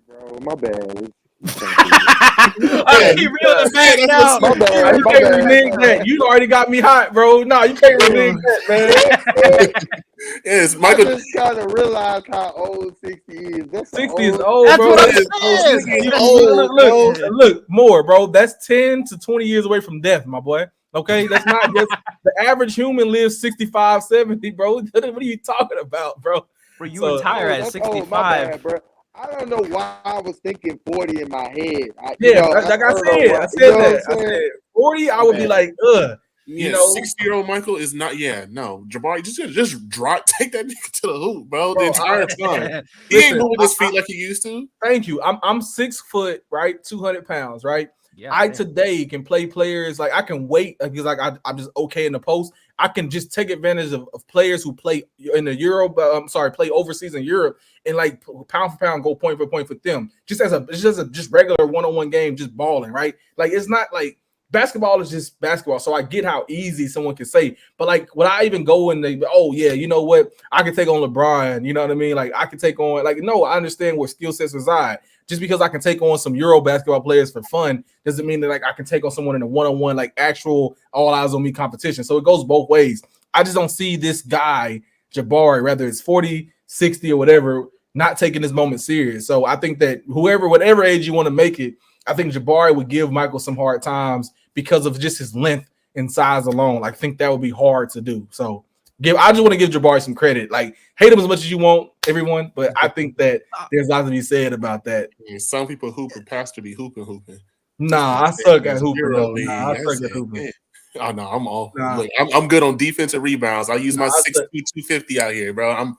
Bro, my bad. He reeled it back now. My bad. You can't renege that. You already got me hot, bro. No, you can't renege that, man. Yes, Michael. I just kind of realized how old 60 is. That's 60 is old, bro. That's what I'm saying. Look, more, bro. That's 10 to 20 years away from death, my boy. Okay, that's not just the average human lives 65, 70, bro. What are you talking about, bro? Bro, you retire at 65. My bad, bro. I don't know why I was thinking 40 in my head. I said 40, I would be like, Yeah, 60-year-old Michael is not. Yeah, no, Jabari just drop, take that nigga to the hoop, bro. The entire time, he ain't moving his feet like he used to. Thank you. I'm 6 foot, right, 200 pounds, right. Yeah, today can play players like I can wait because like I'm just okay in the post. I can just take advantage of players who play in the play overseas in Europe and like pound for pound go point for point for them. Just regular one-on-one game, just balling, right? Like it's not like basketball is just basketball. So I get how easy someone can say, but like would I even go and you know what? I can take on LeBron, you know what I mean? Like I can take on no, I understand where skill sets reside. Just because I can take on some Euro basketball players for fun doesn't mean that like I can take on someone in a one-on-one, like actual all eyes on me competition. So it goes both ways. I just don't see this guy, Jabari, whether it's 40, 60 or whatever, not taking this moment serious. So I think that whatever age you want to make it, I think Jabari would give Michael some hard times because of just his length and size alone. I think that would be hard to do. So I just want to give Jabari some credit. Like, hate him as much as you want, everyone, but I think that there's a lot to be said about that. Some people hooping, pastor be hooping. Nah, I suck at hooping. I suck at hooping. Oh no, I'm all. Look, I'm good on defensive rebounds. I use my 6'2", 250 out here, bro. I'm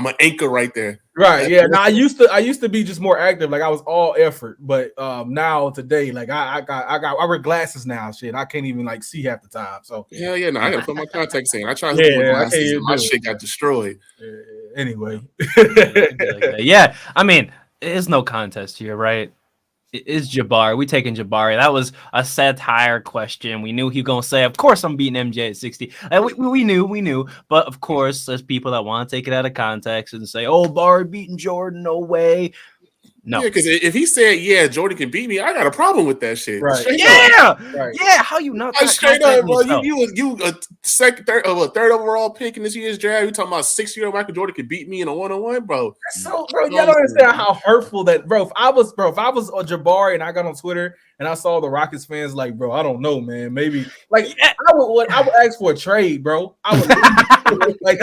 an anchor right there. Right. Yeah. Now I used to be just more active. Like I was all effort, but now today, like I wear glasses now. Shit, I can't even like see half the time. So hell yeah, no, I gotta put my contacts in. I tried to put my glasses and my shit got destroyed. Anyway. Yeah, I mean, it's no contest here, right? It's Jabari. We taking Jabari. That was a satire question. We knew he was gonna say, "Of course, I'm beating MJ at 60." We knew. But of course, there's people that want to take it out of context and say, "Oh, Barry beating Jordan, no way." No, yeah, because if he said, "Yeah, Jordan can beat me," I got a problem with that shit. Right? Yeah. How you not straight up, bro? You a third overall pick in this year's draft. You talking about 6-year-old Michael Jordan could beat me in a one-on-one, bro? So, bro, y'all don't understand how hurtful that, bro. If I was a Jabari and I got on Twitter and I saw the Rockets fans like, bro, I don't know, man. Maybe like I would ask for a trade, bro. I would like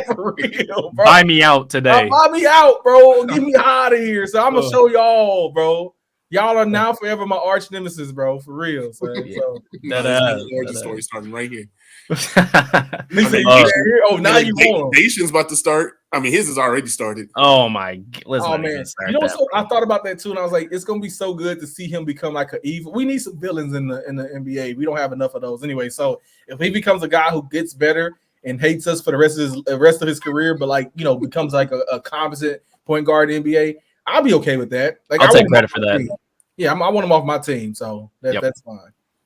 for real, bro. Buy me out today. Buy me out, bro. Get me out of here. So I'm gonna show y'all, bro. Y'all are now forever my arch nemesis, bro. For real. So, the story starting right here. He said, now you want him. Nation's about to start. I mean, his has already started. Oh my! Let's not man, even start you know that. what? I thought about that too, and I was like, it's gonna be so good to see him become like an evil. We need some villains in the NBA. We don't have enough of those anyway. So if he becomes a guy who gets better and hates us for the rest of his career, but like becomes like a competent point guard in the NBA, I'll be okay with that. Like I'll take credit for that. Team. Yeah, I want him off my team, so that's fine.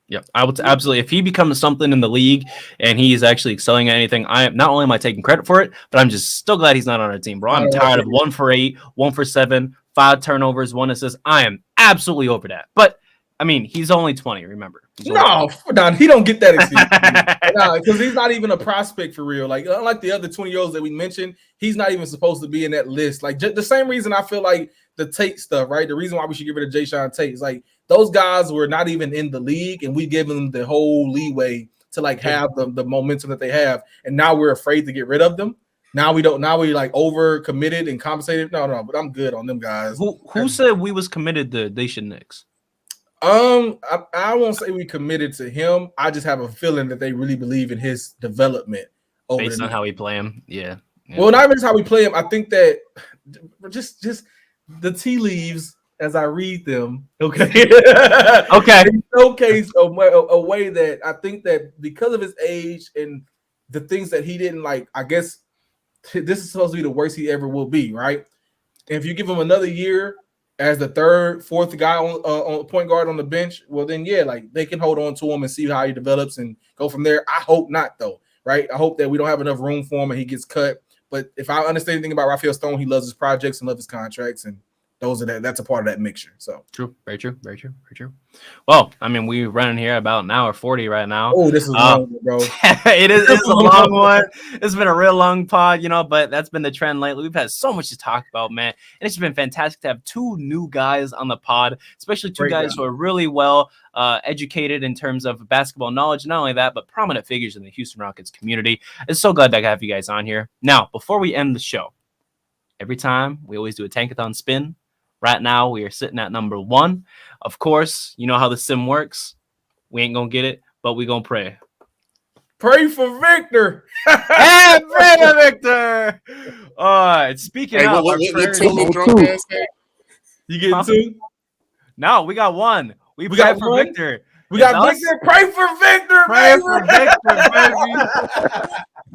Yep, I would absolutely. If he becomes something in the league and he's actually excelling at anything, I am not only am I taking credit for it, but I'm just still glad he's not on our team, bro. I'm tired of 1 for 8, 1 for 7, 5 turnovers, 1 assist. I am absolutely over that. But I mean, he's only 20. Remember? No, he don't get that excuse. Because he's not even a prospect for real. Like unlike the other 20-year-olds that we mentioned, he's not even supposed to be in that list. Like the same reason I feel like the Tate stuff, right? The reason why we should get rid of Jay Sean Tate is like those guys were not even in the league, and we give them the whole leeway to like have the momentum that they have, and now we're afraid to get rid of them. Now we don't. Now we like over committed and compensated. No, but I'm good on them guys. Who said we was committed to Dacian Nix? I won't say we committed to him. I just have a feeling that they really believe in his development based on how we play him. Yeah. Well, not even how we play him. I think that just the tea leaves as I read them. Okay. Okay. Showcase a way that I think that because of his age and the things that he didn't like, I guess this is supposed to be the worst he ever will be, right? And if you give him another year as the third, fourth guy on point guard on the bench, well then like they can hold on to him and see how he develops and go from there. I hope not though, right? I hope that we don't have enough room for him and he gets cut. But if I understand anything about Raphael Stone, he loves his projects and loves his contracts, and that's a part of that mixture. So true, very true. Well, I mean, we're running here about an hour 40 right now. Oh, this is long, bro. It's a long one. It's been a real long pod, but that's been the trend lately. We've had so much to talk about, man, and it's been fantastic to have 2 new guys on the pod, especially 2 guys who are really well educated in terms of basketball knowledge. Not only that, but prominent figures in the Houston Rockets community. It's so glad to have you guys on here. Now, before we end the show, every time we always do a tankathon spin. Right now, we are sitting at number 1. Of course, you know how the sim works. We ain't going to get it, but we going to pray. Pray for Victor. Hey, pray for Victor. All right. Speaking of our prayers. You getting 2? No, we got 1. We got for one? Victor. We got Victor. Pray for Victor. Pray for Victor, baby.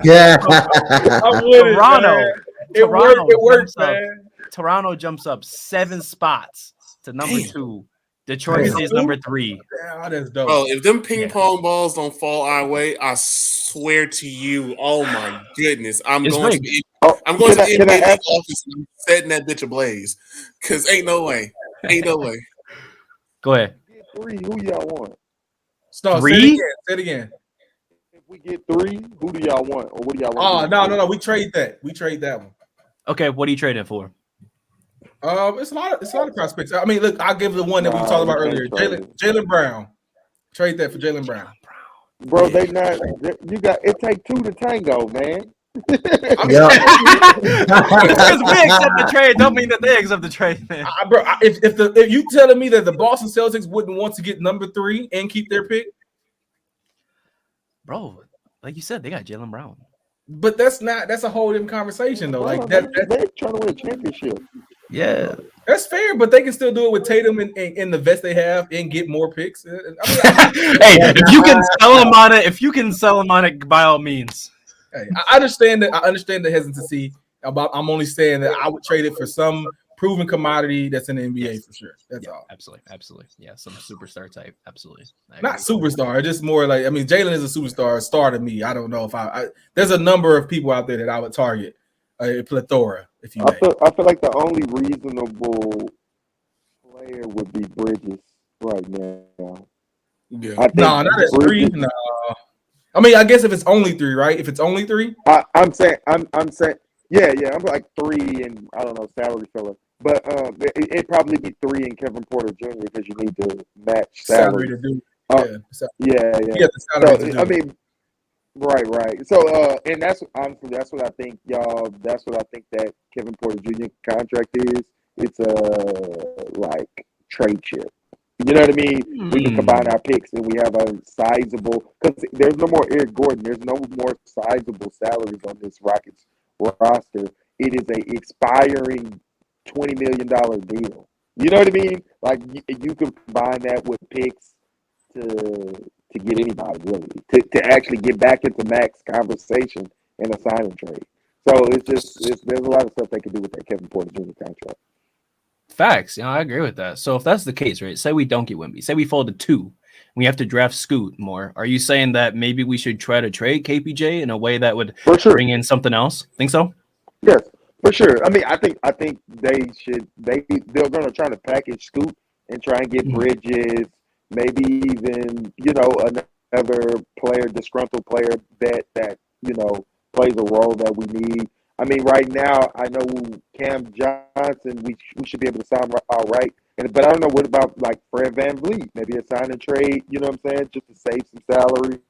Yeah. Toronto. It worked, man. Toronto jumps up 7 spots to number 2. Detroit stays number 3. Yeah, that's dope. Bro, if them ping pong balls don't fall our way, I swear to you, oh my goodness, I'm going to the NBA office and setting that bitch ablaze. Cause ain't no way. Go ahead. 3, who y'all want? No, 3? Say it again. If we get 3, who do y'all want, or what do y'all want? Oh, no. We trade that. We trade that one. Okay, what are you trading for? It's a lot of prospects. I mean, look, I'll give the one that we talked about earlier. Jaylen Brown. Trade that for Jaylen Brown. Bro, they not. You got it. Take 2 to tango, man. Because we accept the trade, don't mean that they accept the trade, man. Bro, if you telling me that the Boston Celtics wouldn't want to get number 3 and keep their pick, bro, like you said, they got Jaylen Brown. But that's a whole different conversation though. Like they're trying to win a championship. Yeah, that's fair, but they can still do it with Tatum in the vest they have and get more picks. I mean, if you can sell them on it, by all means. Hey, I understand the hesitancy. I'm only saying that I would trade it for some proven commodity that's in the NBA for sure. That's all. Absolutely. Yeah, some superstar type. Absolutely. Not superstar, just more like, I mean, Jaylen is a superstar, star to me. I don't know if there's a number of people out there that I would target, a plethora, if you may. I feel like the only reasonable player would be Bridges right now. Yeah. No, not at 3. No. I mean, I guess if it's only 3, right? If it's only 3, I'm saying, yeah. I'm like 3, and I don't know, salary filler. But it'd probably be 3 and Kevin Porter Jr. because you need to match salary to do. Yeah. So, I mean, right. So, and that's honestly what I think, y'all. That's what I think that Kevin Porter Jr. contract is. It's a like trade chip. You know what I mean? We can combine our picks and we have a sizable, because there's no more Eric Gordon. There's no more sizable salaries on this Rockets roster. It is a expiring $20 million deal. You know what I mean? Like you could combine that with picks to get anybody really to actually get back into max conversation in a signing trade. So there's a lot of stuff they could do with that Kevin Porter Jr. contract. Facts. You know, I agree with that. So if that's the case, right? Say we don't get Wemby. Say we fall to 2. We have to draft Scoot more. Are you saying that maybe we should try to trade KPJ in a way that would bring in something else? Think so? Yes, for sure. I mean, I think they're gonna try to package Scoot and try and get Bridges, maybe even another player, disgruntled player that plays a role that we need. I mean, right now, I know Cam Johnson, we should be able to sign all right. But I don't know, what about like Fred VanVleet? Maybe a sign and trade, you know what I'm saying, just to save some salary,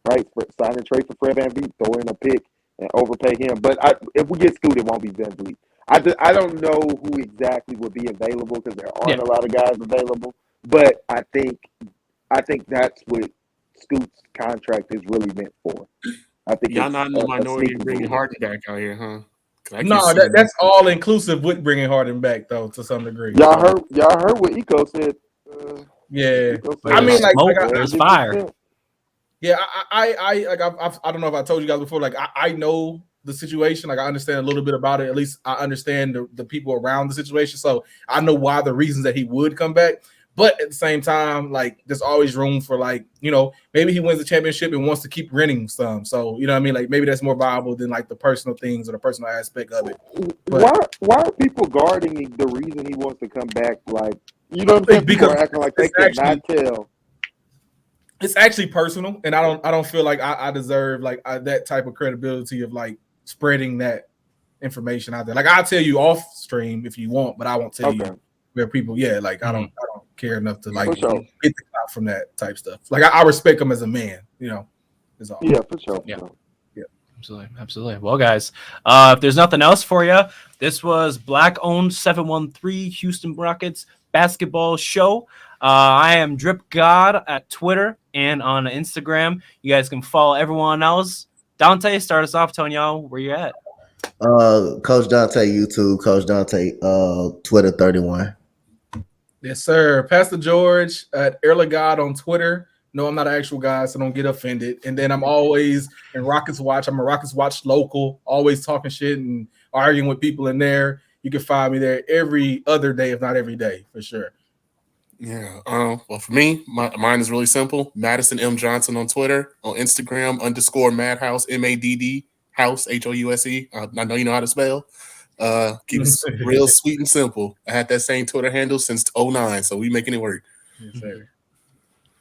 right? Sign and trade for Fred VanVleet, throw in a pick and overpay him. But if we get Scoot, it won't be VanVleet. I don't know who exactly will be available because there aren't a lot of guys available. But I think that's what Scoot's contract is really meant for. I think y'all not in the minority bringing Harden back out here, huh? No, that's all inclusive with bringing Harden back though to some degree. Y'all heard what Eco said. Yeah, I mean, there's fire. Yeah, I don't know if I told you guys before. Like, I know the situation. Like, I understand a little bit about it. At least I understand the people around the situation. So I know why the reasons that he would come back. But at the same time, like, there's always room for, like, maybe he wins the championship and wants to keep renting some. So, you know what I mean? Like, maybe that's more viable than, like, the personal things or the personal aspect of it. But why are people guarding the reason he wants to come back? Like, you know what I'm saying? People are acting like they cannot tell. It's actually personal, and I don't feel like I deserve, like, that type of credibility of, like, spreading that information out there. Like, I'll tell you off stream if you want, but I won't tell you where people, I don't care enough to like get the clout from that type stuff. Like I respect him as a man, is all. Yeah, for sure. Yeah. Absolutely. Well, guys, if there's nothing else for you, this was Black Owned 713 Houston Rockets basketball show. I am Drip God at Twitter and on Instagram. You guys can follow everyone else. Dante, start us off, telling y'all where you're at. Coach Dante YouTube, Coach Dante Twitter 31. Yes, sir. Pastor George at Early God on Twitter. No, I'm not an actual guy, so don't get offended. And then I'm always in Rockets Watch. I'm a Rockets Watch local, always talking shit and arguing with people in there. You can find me there every other day, if not every day, for sure. Yeah. Well, for me, mine is really simple. Madison M. Johnson on Twitter, on Instagram, _Madhouse, MADD, House, HOUSE. I know you know how to spell. Keep it real sweet and simple. I had that same Twitter handle since 2009, so we making it work. Yes, sir.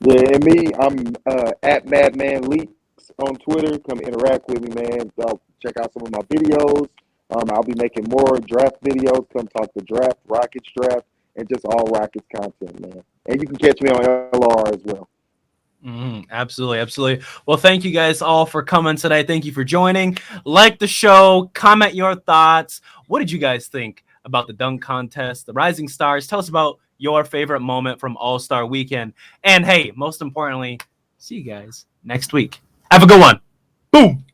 Yeah, and me, I'm at Madman Leaks on Twitter. Come interact with me, man. Check out some of my videos. I'll be making more draft videos. Come talk the draft, Rockets draft, and just all Rockets content, man. And you can catch me on LR as well. Absolutely. Well, thank you guys all for coming today. Thank you for joining. Like the show, comment your thoughts. What did you guys think about the dunk contest, the Rising Stars? Tell us about your favorite moment from All-Star Weekend. And hey, most importantly, see you guys next week. Have a good one. Boom.